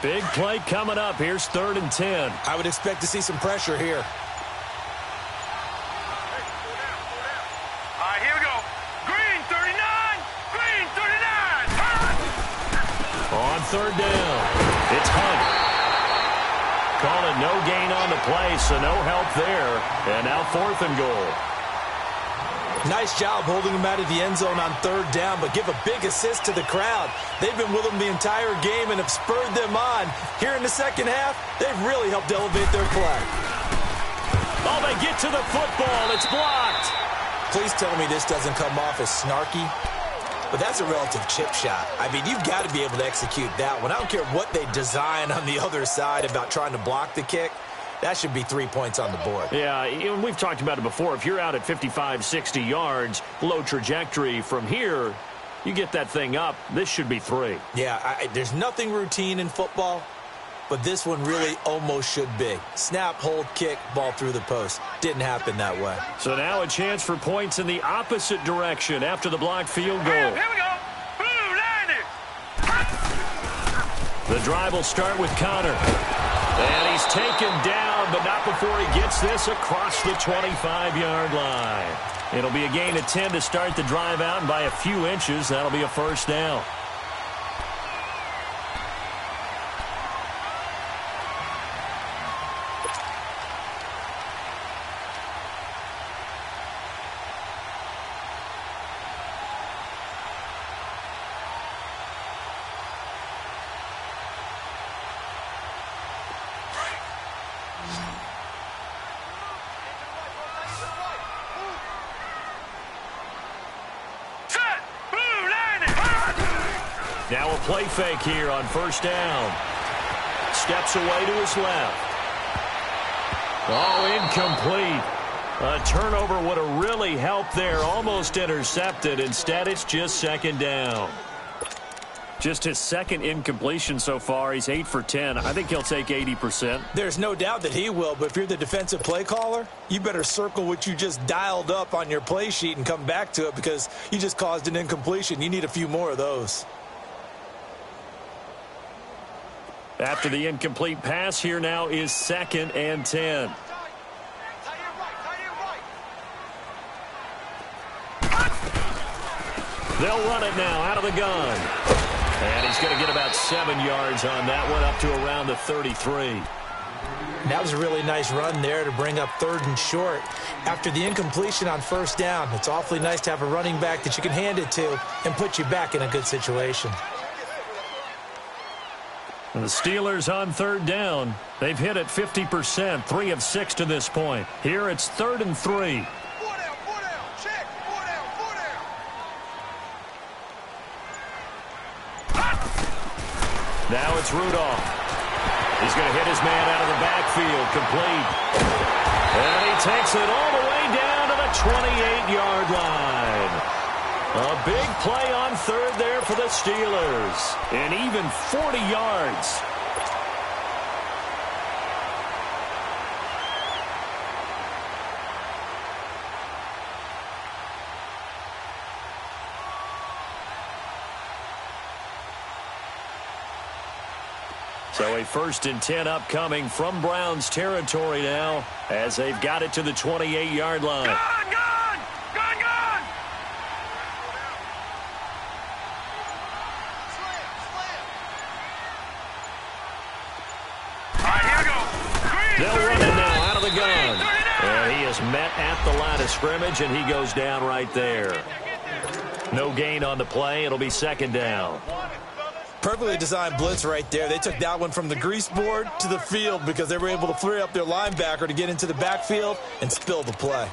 Big play coming up. Here's 3rd and 10. I would expect to see some pressure here. All right, here we go. Green 39. Green 39. On 3rd down, it's Hunt. Calling no gain on the play, so no help there. And now 4th and goal. Nice job holding him out of the end zone on 3rd down, but give a big assist to the crowd. They've been with him the entire game and have spurred them on. Here in the second half, they've really helped elevate their play. Oh, they get to the football. It's blocked. Please tell me this doesn't come off as snarky. But that's a relative chip shot. I mean, you've got to be able to execute that one. I don't care what they design on the other side about trying to block the kick. That should be 3 points on the board. Yeah, we've talked about it before. If you're out at 55, 60 yards, low trajectory from here, you get that thing up, this should be 3. Yeah, there's nothing routine in football, but this one really almost should be. Snap, hold, kick, ball through the post. Didn't happen that way. So now a chance for points in the opposite direction after the blocked field goal. Here we go. Blue 90. The drive will start with Connor. And he's taken down, but not before he gets this across the 25-yard line. It'll be a gain of 10 to start the drive out, and by a few inches, that'll be a 1st down. Now a play fake here on 1st down. Steps away to his left. Oh, incomplete. A turnover would have really helped there. Almost intercepted. Instead, it's just 2nd down. Just his 2nd incompletion so far. He's 8 for 10. I think he'll take 80%. There's no doubt that he will, but if you're the defensive play caller, you better circle what you just dialed up on your play sheet and come back to it because you just caused an incompletion. You need a few more of those. After the incomplete pass, here now is 2nd and 10. They'll run it now out of the gun. And he's going to get about 7 yards on that one, up to around the 33. That was a really nice run there to bring up 3rd and short. After the incompletion on 1st down, it's awfully nice to have a running back that you can hand it to and put you back in a good situation. And the Steelers on 3rd down. They've hit it 50%, 3 of 6 to this point. Here it's 3rd and 3. Check. 4 down. Now it's Rudolph. He's going to hit his man out of the backfield, complete. And he takes it all the way down to the 28-yard line. A big play on 3rd there for the Steelers. And even 40 yards. So a 1st and 10 upcoming from Browns territory now as they've got it to the 28-yard line. Gone! All right, here we go. Green, They'll run it now out of the gun. And he is met at the line of scrimmage, and he goes down right there. No gain on the play. It'll be 2nd down. Perfectly designed blitz right there. They took that one from the grease board to the field because they were able to free up their linebacker to get into the backfield and spill the play.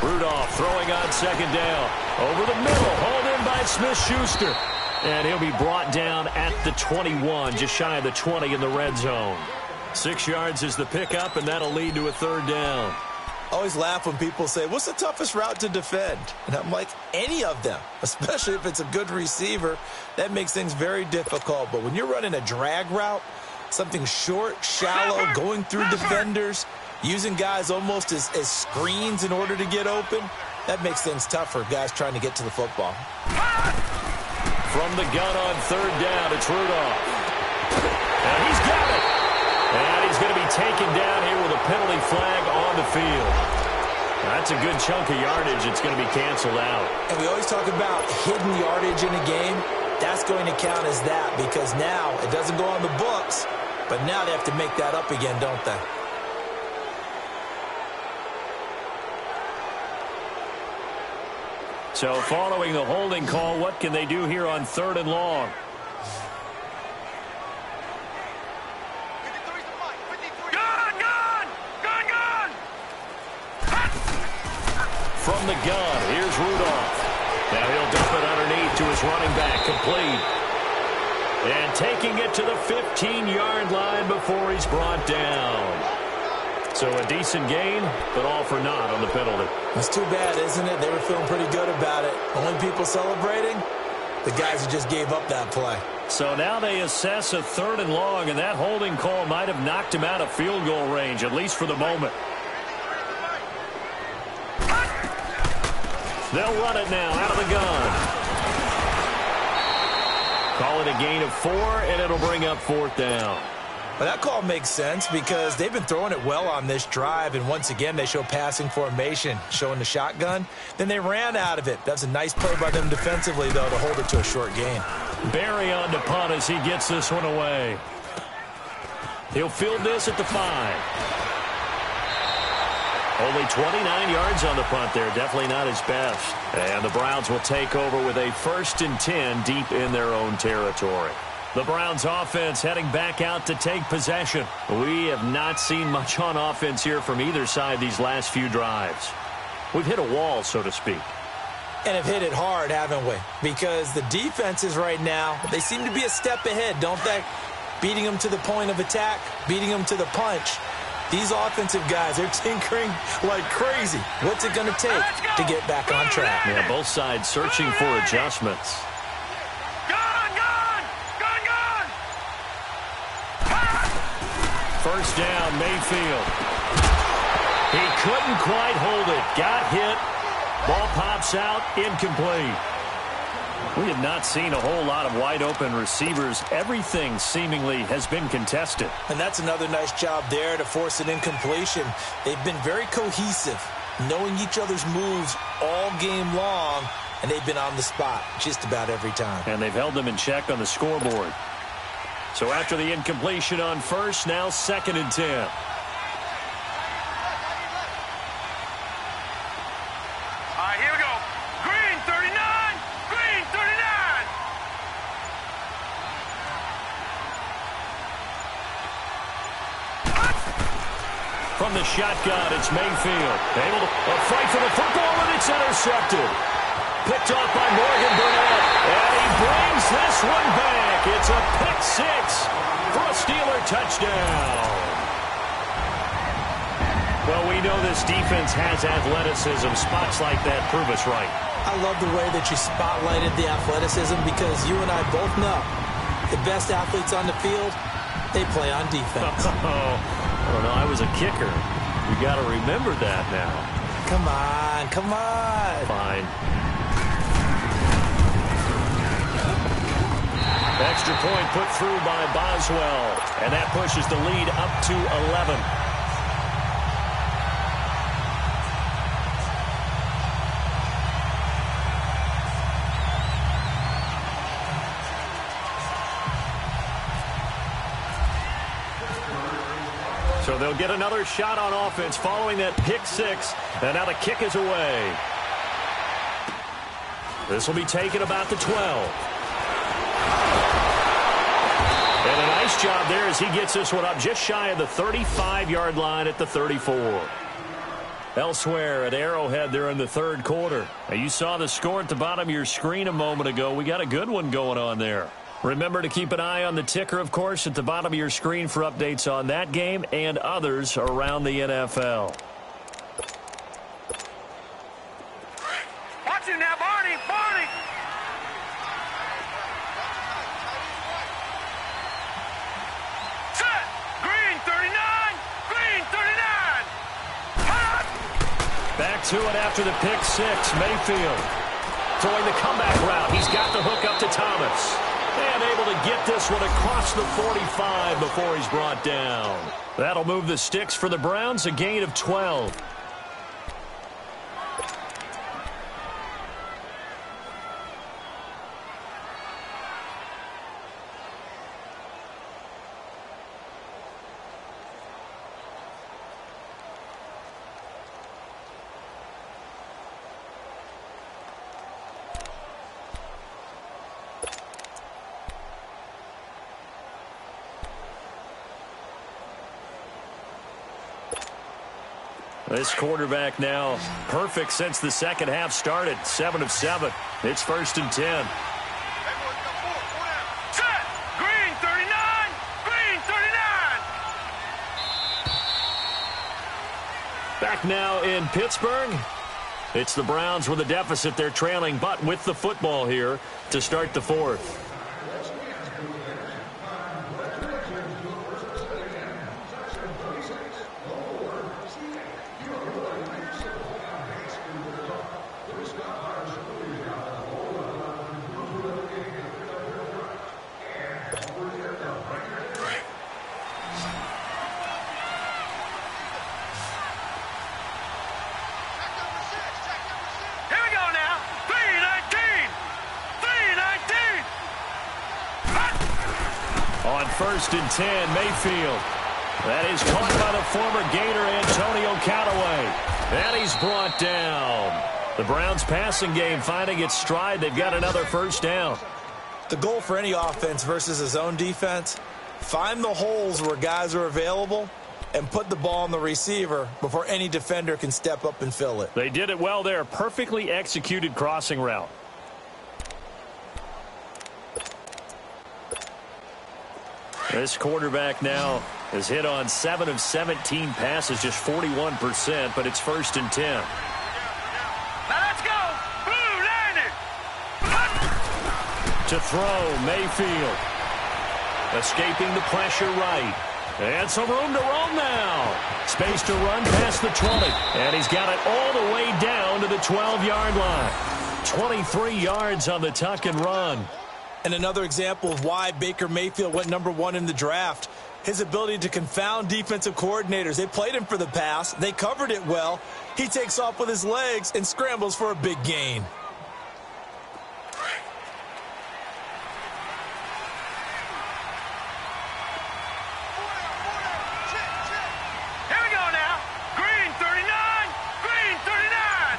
Rudolph throwing on 2nd down. Over the middle, hauled in by Smith-Schuster. And he'll be brought down at the 21, just shy of the 20 in the red zone. 6 yards is the pickup, and that'll lead to a 3rd down. I always laugh when people say, what's the toughest route to defend? And I'm like, any of them, especially if it's a good receiver. That makes things very difficult. But when you're running a drag route, something short, shallow, going through defenders, using guys almost as screens in order to get open, that makes things tough for guys trying to get to the football. From the gun on 3rd down, it's Rudolph. And he's got it. And he's going to be taken down here with a penalty flag on the field. That's a good chunk of yardage. It's going to be canceled out. And we always talk about hidden yardage in a game. That's going to count as that because now it doesn't go on the books, but now they have to make that up again, don't they? So following the holding call, what can they do here on 3rd and long? Gone! From the gun, here's Rudolph. Now he'll dump it underneath to his running back, complete. And taking it to the 15-yard line before he's brought down. So a decent gain, but all for naught on the penalty. It's too bad, isn't it? They were feeling pretty good about it. Only people celebrating, the guys who just gave up that play. So now they assess a 3rd and long, and that holding call might have knocked him out of field goal range, at least for the moment. They'll run it now out of the gun. Call it a gain of 4, and it'll bring up 4th down. Well, that call makes sense because they've been throwing it well on this drive, and once again, they show passing formation, showing the shotgun. Then they ran out of it. That's a nice play by them defensively, though, to hold it to a short gain. Barry on to punt as he gets this one away. He'll field this at the 5. Only 29 yards on the punt there. Definitely not his best. And the Browns will take over with a 1st and 10 deep in their own territory. The Browns offense heading back out to take possession. We have not seen much on offense here from either side these last few drives. We've hit a wall, so to speak. And have hit it hard, haven't we? Because the defenses right now, they seem to be a step ahead, don't they? Beating them to the point of attack, beating them to the punch. These offensive guys, they're tinkering like crazy. What's it going to take to get back on track? Yeah, both sides searching for adjustments. First down, Mayfield. He couldn't quite hold it. Got hit. Ball pops out, incomplete. We have not seen a whole lot of wide-open receivers. Everything seemingly has been contested. And that's another nice job there to force an incompletion. They've been very cohesive, knowing each other's moves all game long, and they've been on the spot just about every time. And they've held them in check on the scoreboard. So after the incompletion on first, now 2nd and 10. All right, here we go. Green 39. Green 39. From the shotgun, it's Mayfield. Able to fight for the football, and it's intercepted. Picked off by Morgan Burnett. And he brings this one back. It's a pick six for a Steeler touchdown. Well, we know this defense has athleticism. Spots like that prove us right. I love the way that you spotlighted the athleticism because you and I both know the best athletes on the field, they play on defense. I don't know. I was a kicker. You got to remember that now. Come on, come on. Fine. Extra point put through by Boswell, and that pushes the lead up to 11. So they'll get another shot on offense following that pick six, and now the kick is away. This will be taken about the 12. And a nice job there as he gets this one up just shy of the 35-yard line at the 34. Elsewhere at Arrowhead there in the third quarter. Now you saw the score at the bottom of your screen a moment ago. We got a good one going on there. Remember to keep an eye on the ticker, of course, at the bottom of your screen for updates on that game and others around the NFL. Watch him now, Barney. Barney. Set. Green 39. Green 39. Hot. Back to it after the pick six. Mayfield throwing the comeback route. He's got the hook up to Thomas. And able to get this one across the 45 before he's brought down. That'll move the sticks for the Browns, a gain of 12. This quarterback now perfect since the second half started. 7 of 7. It's 1st and 10. Set. Green 39. Green 39. Back now in Pittsburgh. It's the Browns with a deficit. They're trailing, but with the football here to start the fourth. On 1st and 10, Mayfield. That is caught by the former Gator Antonio Callaway. And he's brought down. The Browns passing game finding its stride. They've got another first down. The goal for any offense versus his own defense, find the holes where guys are available and put the ball on the receiver before any defender can step up and fill it. They did it well there. Perfectly executed crossing route. This quarterback now has hit on 7 of 17 passes, just 41%, but it's 1st and 10. Now let's go. Blue landed. To throw, Mayfield. Escaping the pressure right. And some room to roam now. Space to run past the 20. And he's got it all the way down to the 12-yard line. 23 yards on the tuck and run. And another example of why Baker Mayfield went #1 in the draft. His ability to confound defensive coordinators. They played him for the pass. They covered it well. He takes off with his legs and scrambles for a big gain. Here we go now. Green 39. Green 39.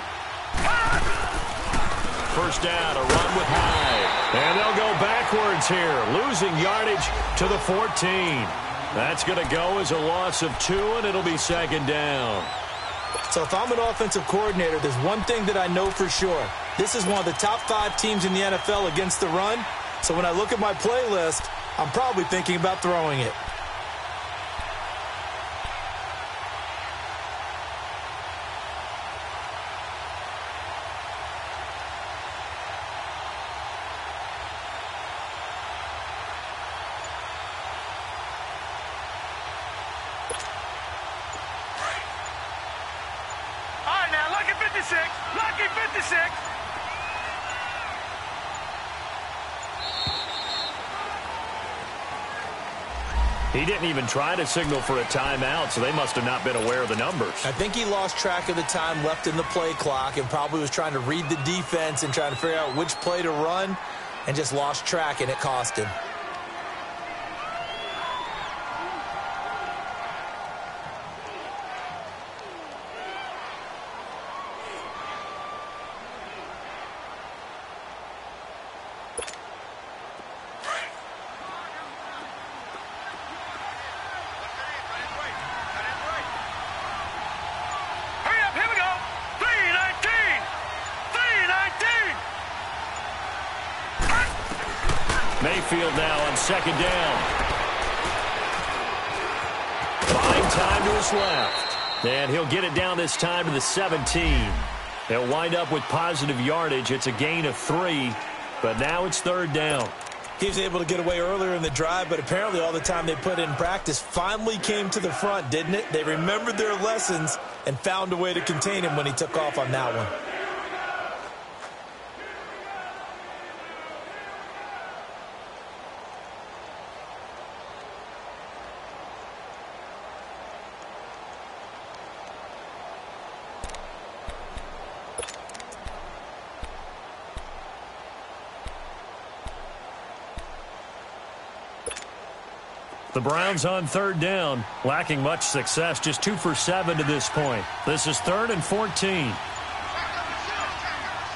First down, a run with Hyde. And they'll go backwards here, losing yardage to the 14. That's going to go as a loss of 2, and it'll be second down. So if I'm an offensive coordinator, there's one thing that I know for sure. This is one of the top 5 teams in the NFL against the run. So when I look at my playlist, I'm probably thinking about throwing it. Lucky 56. He didn't even try to signal for a timeout, so they must have not been aware of the numbers. I think he lost track of the time left in the play clock and probably was trying to read the defense and trying to figure out which play to run and just lost track, and it cost him. Mayfield now on second down. Fine time to his left. And he'll get it down this time to the 17. They'll wind up with positive yardage. It's a gain of 3, but now it's third down. He was able to get away earlier in the drive, but apparently all the time they put in practice finally came to the front, didn't it? They remembered their lessons and found a way to contain him when he took off on that one. The Browns on third down, lacking much success, just 2 for 7 to this point. This is 3rd and 14. All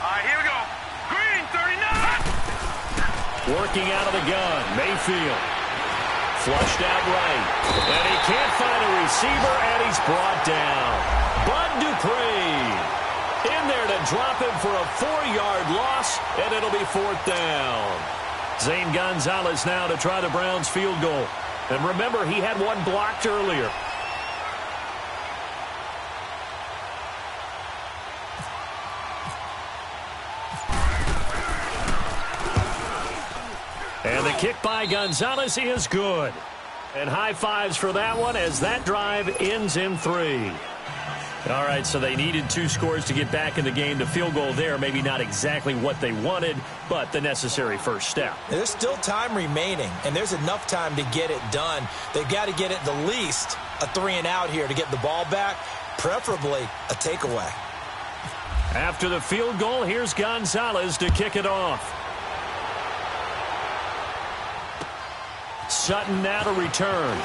right, here we go. Green 39. Working out of the gun, Mayfield. Flushed out right. And he can't find a receiver, and he's brought down. Bud Dupree in there to drop him for a 4-yard loss, and it'll be 4th down. Zane Gonzalez now to try the Browns field goal. And remember, he had one blocked earlier. And the kick by Gonzalez is good. And high fives for that one as that drive ends in 3. All right, so they needed 2 scores to get back in the game. The field goal there, maybe not exactly what they wanted, but the necessary first step. There's still time remaining, and there's enough time to get it done. They've got to get at the least a 3-and-out here to get the ball back, preferably a takeaway. After the field goal, here's Gonzalez to kick it off. Sutton now to return.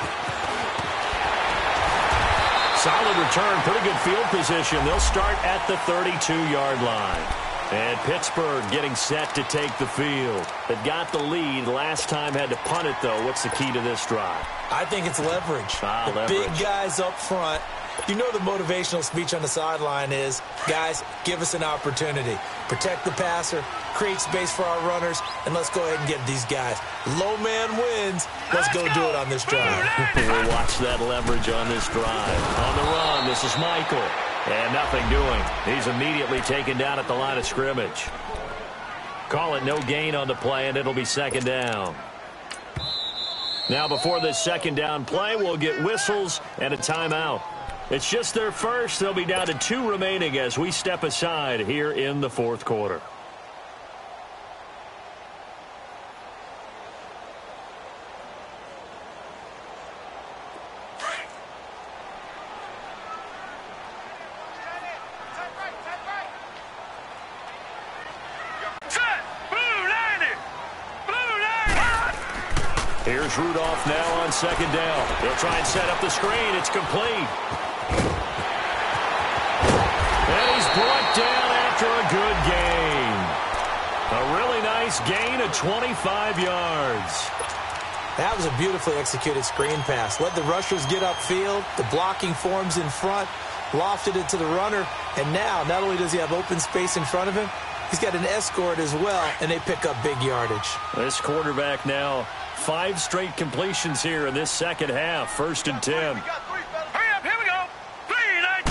Solid return, pretty good field position. They'll start at the 32-yard line. And Pittsburgh getting set to take the field. They've got the lead. Last time had to punt it, though. What's the key to this drive? I think it's leverage. Leverage. Big guys up front. You know the motivational speech on the sideline is, guys, give us an opportunity. Protect the passer, create space for our runners, and let's go ahead and get these guys. Low man wins. Let's go do it on this drive. We'll watch that leverage on this drive. On the run, this is Michael. And nothing doing. He's immediately taken down at the line of scrimmage. Call it no gain on the play, and it'll be second down. Now before this second down play, we'll get whistles and a timeout. It's just their first. They'll be down to 2 remaining as we step aside here in the 4th quarter. Here's Rudolph now on second down. He'll try and set up the screen. It's complete. And he's brought down after a good gain. A really nice gain of 25 yards. That was a beautifully executed screen pass. Let the rushers get upfield. The blocking forms in front. Lofted it to the runner. And now, not only does he have open space in front of him, he's got an escort as well, and they pick up big yardage. This quarterback now 5 straight completions here in this second half. 1st and 10. Hurry up, here we go. 3, 9,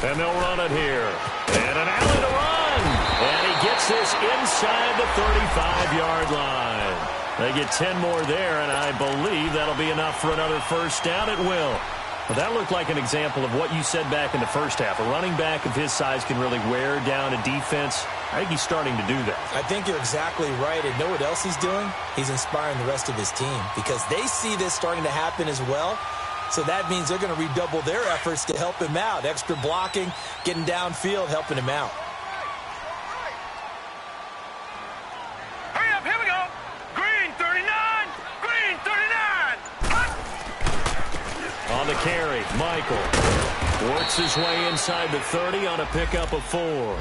10. And they'll run it here. And an alley to run. And he gets this inside the 35-yard line. They get 10 more there, and I believe that'll be enough for another first down. It will. Well, that looked like an example of what you said back in the first half. A running back of his size can really wear down a defense. I think he's starting to do that. I think you're exactly right. And know what else he's doing? He's inspiring the rest of his team because they see this starting to happen as well. So that means they're going to redouble their efforts to help him out. Extra blocking, getting downfield, helping him out. Hurry up, here we go. Green 39. Green 39. On the carry, Michael works his way inside the 30 on a pickup of 4.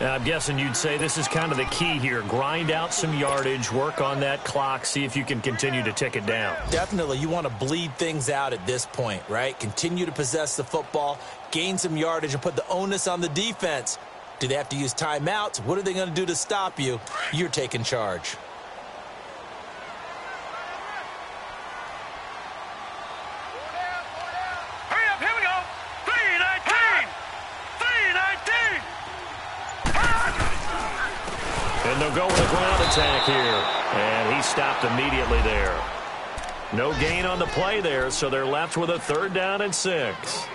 Now, I'm guessing you'd say this is kind of the key here. Grind out some yardage, work on that clock, see if you can continue to tick it down. Definitely, you want to bleed things out at this point, right? Continue to possess the football, gain some yardage, and put the onus on the defense. Do they have to use timeouts? What are they going to do to stop you? You're taking charge. Hurry up, here we go. 3, 19. 3, 19. And they'll go with a ground attack here. And he stopped immediately there. No gain on the play there, so they're left with a 3rd down and 6.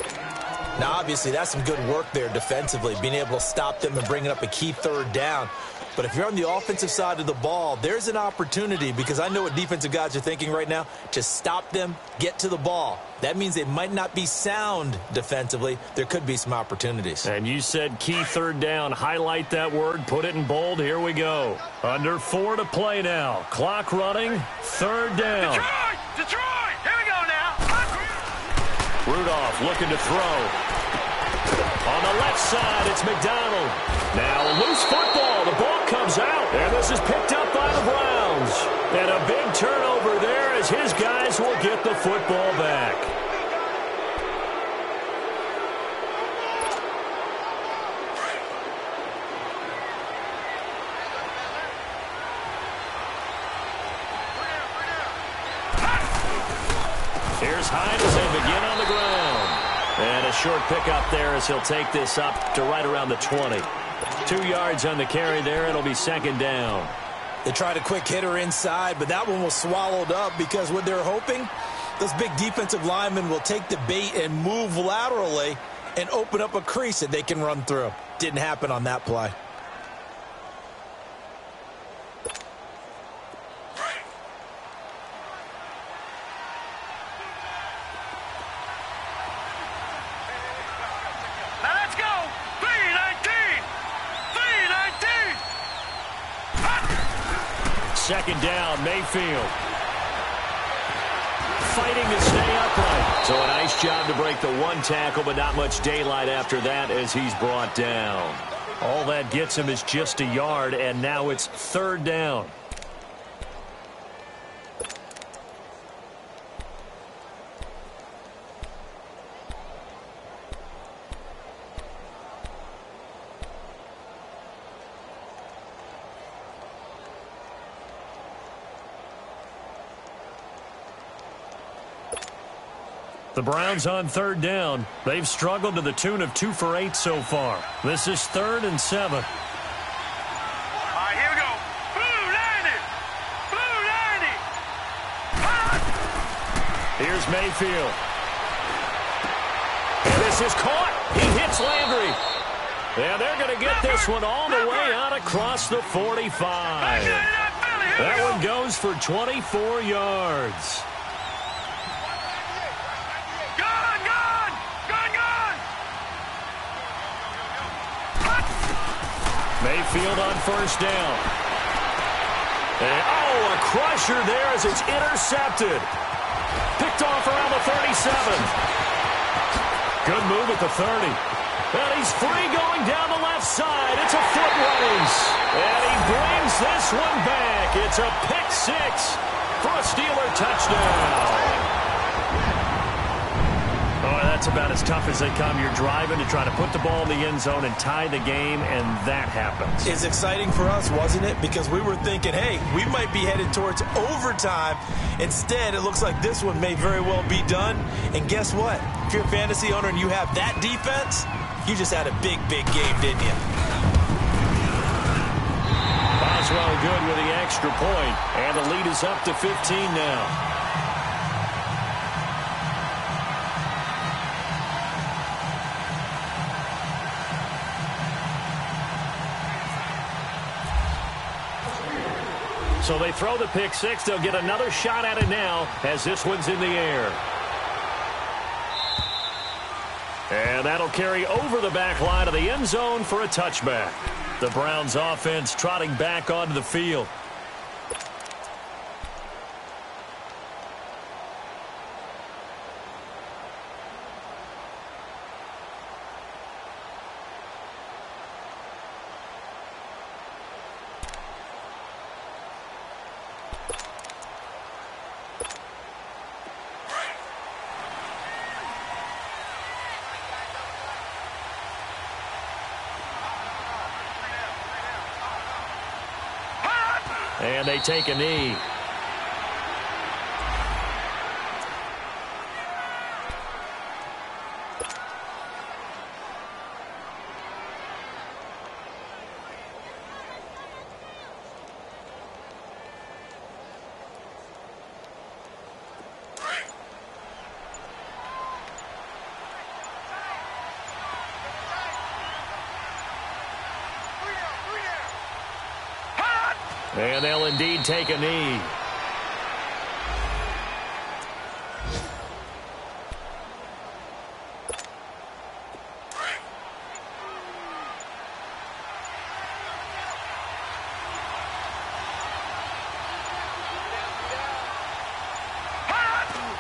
Now, obviously, that's some good work there defensively, being able to stop them and bringing up a key 3rd down. But if you're on the offensive side of the ball, there's an opportunity, because I know what defensive guys are thinking right now, to stop them, get to the ball. That means they might not be sound defensively. There could be some opportunities. And you said key 3rd down. Highlight that word. Put it in bold. Here we go. Under 4 to play now. Clock running. 3rd down. Detroit! Here we go now. Rudolph looking to throw. On the left side, it's McDonald. Now loose football. The ball comes out. And this is picked up by the Browns. And a big turnover there as his guys will get the football back. Here's Hyde as they begin on the ground. And a short pickup there as he'll take this up to right around the 20. 2 yards on the carry there. It'll be 2nd down. They tried a quick hitter inside, but that one was swallowed up because what they're hoping, those big defensive linemen will take the bait and move laterally and open up a crease that they can run through. Didn't happen on that play. Now let's go. 3-19. 3-19. 2nd down, Mayfield. Fighting to stay upright. So a nice job to break the 1 tackle, but not much daylight after that as he's brought down. All that gets him is just a yard, and now it's 3rd down. The Browns on 3rd down. They've struggled to the tune of 2 for 8 so far. This is 3rd and 7. All right, here we go. Blue 90. Blue 90. Here's Mayfield. And this is caught. He hits Landry. And they're going to get this one all the way out across the 45. That one goes for 24 yards. Mayfield on 1st down. And, oh, a crusher there as it's intercepted. Picked off around the 37. Good move at the 30. And he's free going down the left side. It's a foot race. And he brings this one back. It's a pick six for a Steeler touchdown. Oh, that's about as tough as they come. You're driving to try to put the ball in the end zone and tie the game, and that happens. It's exciting for us, wasn't it? Because we were thinking, hey, we might be headed towards overtime. Instead, it looks like this one may very well be done. And guess what? If you're a fantasy owner and you have that defense, you just had a big, big game, didn't you? Boswell good with the extra point, and the lead is up to 15 now. So they throw the pick six. They'll get another shot at it now as this one's in the air. And that'll carry over the back line of the end zone for a touchback. The Browns offense trotting back onto the field. And they take a knee. And they'll indeed take a knee.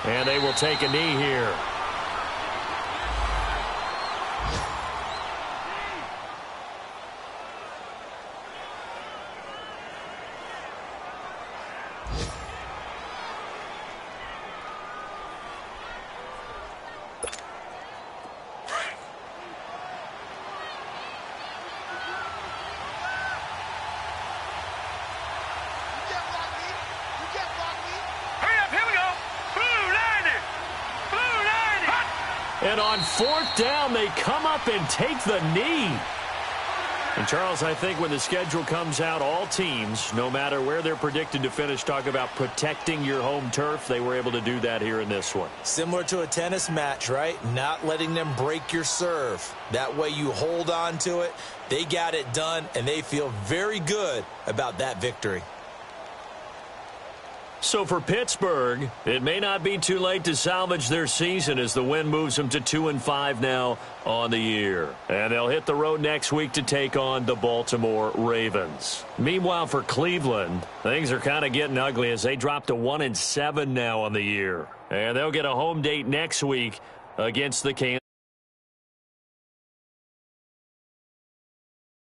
And they will take a knee here. And on fourth down, they come up and take the knee. And, Charles, I think when the schedule comes out, all teams, no matter where they're predicted to finish, talk about protecting your home turf. They were able to do that here in this one. Similar to a tennis match, right? Not letting them break your serve. That way you hold on to it. They got it done, and they feel very good about that victory. So for Pittsburgh, it may not be too late to salvage their season as the win moves them to 2-5 now on the year. And they'll hit the road next week to take on the Baltimore Ravens. Meanwhile, for Cleveland, things are kind of getting ugly as they drop to 1-7 now on the year. And they'll get a home date next week against the Kansas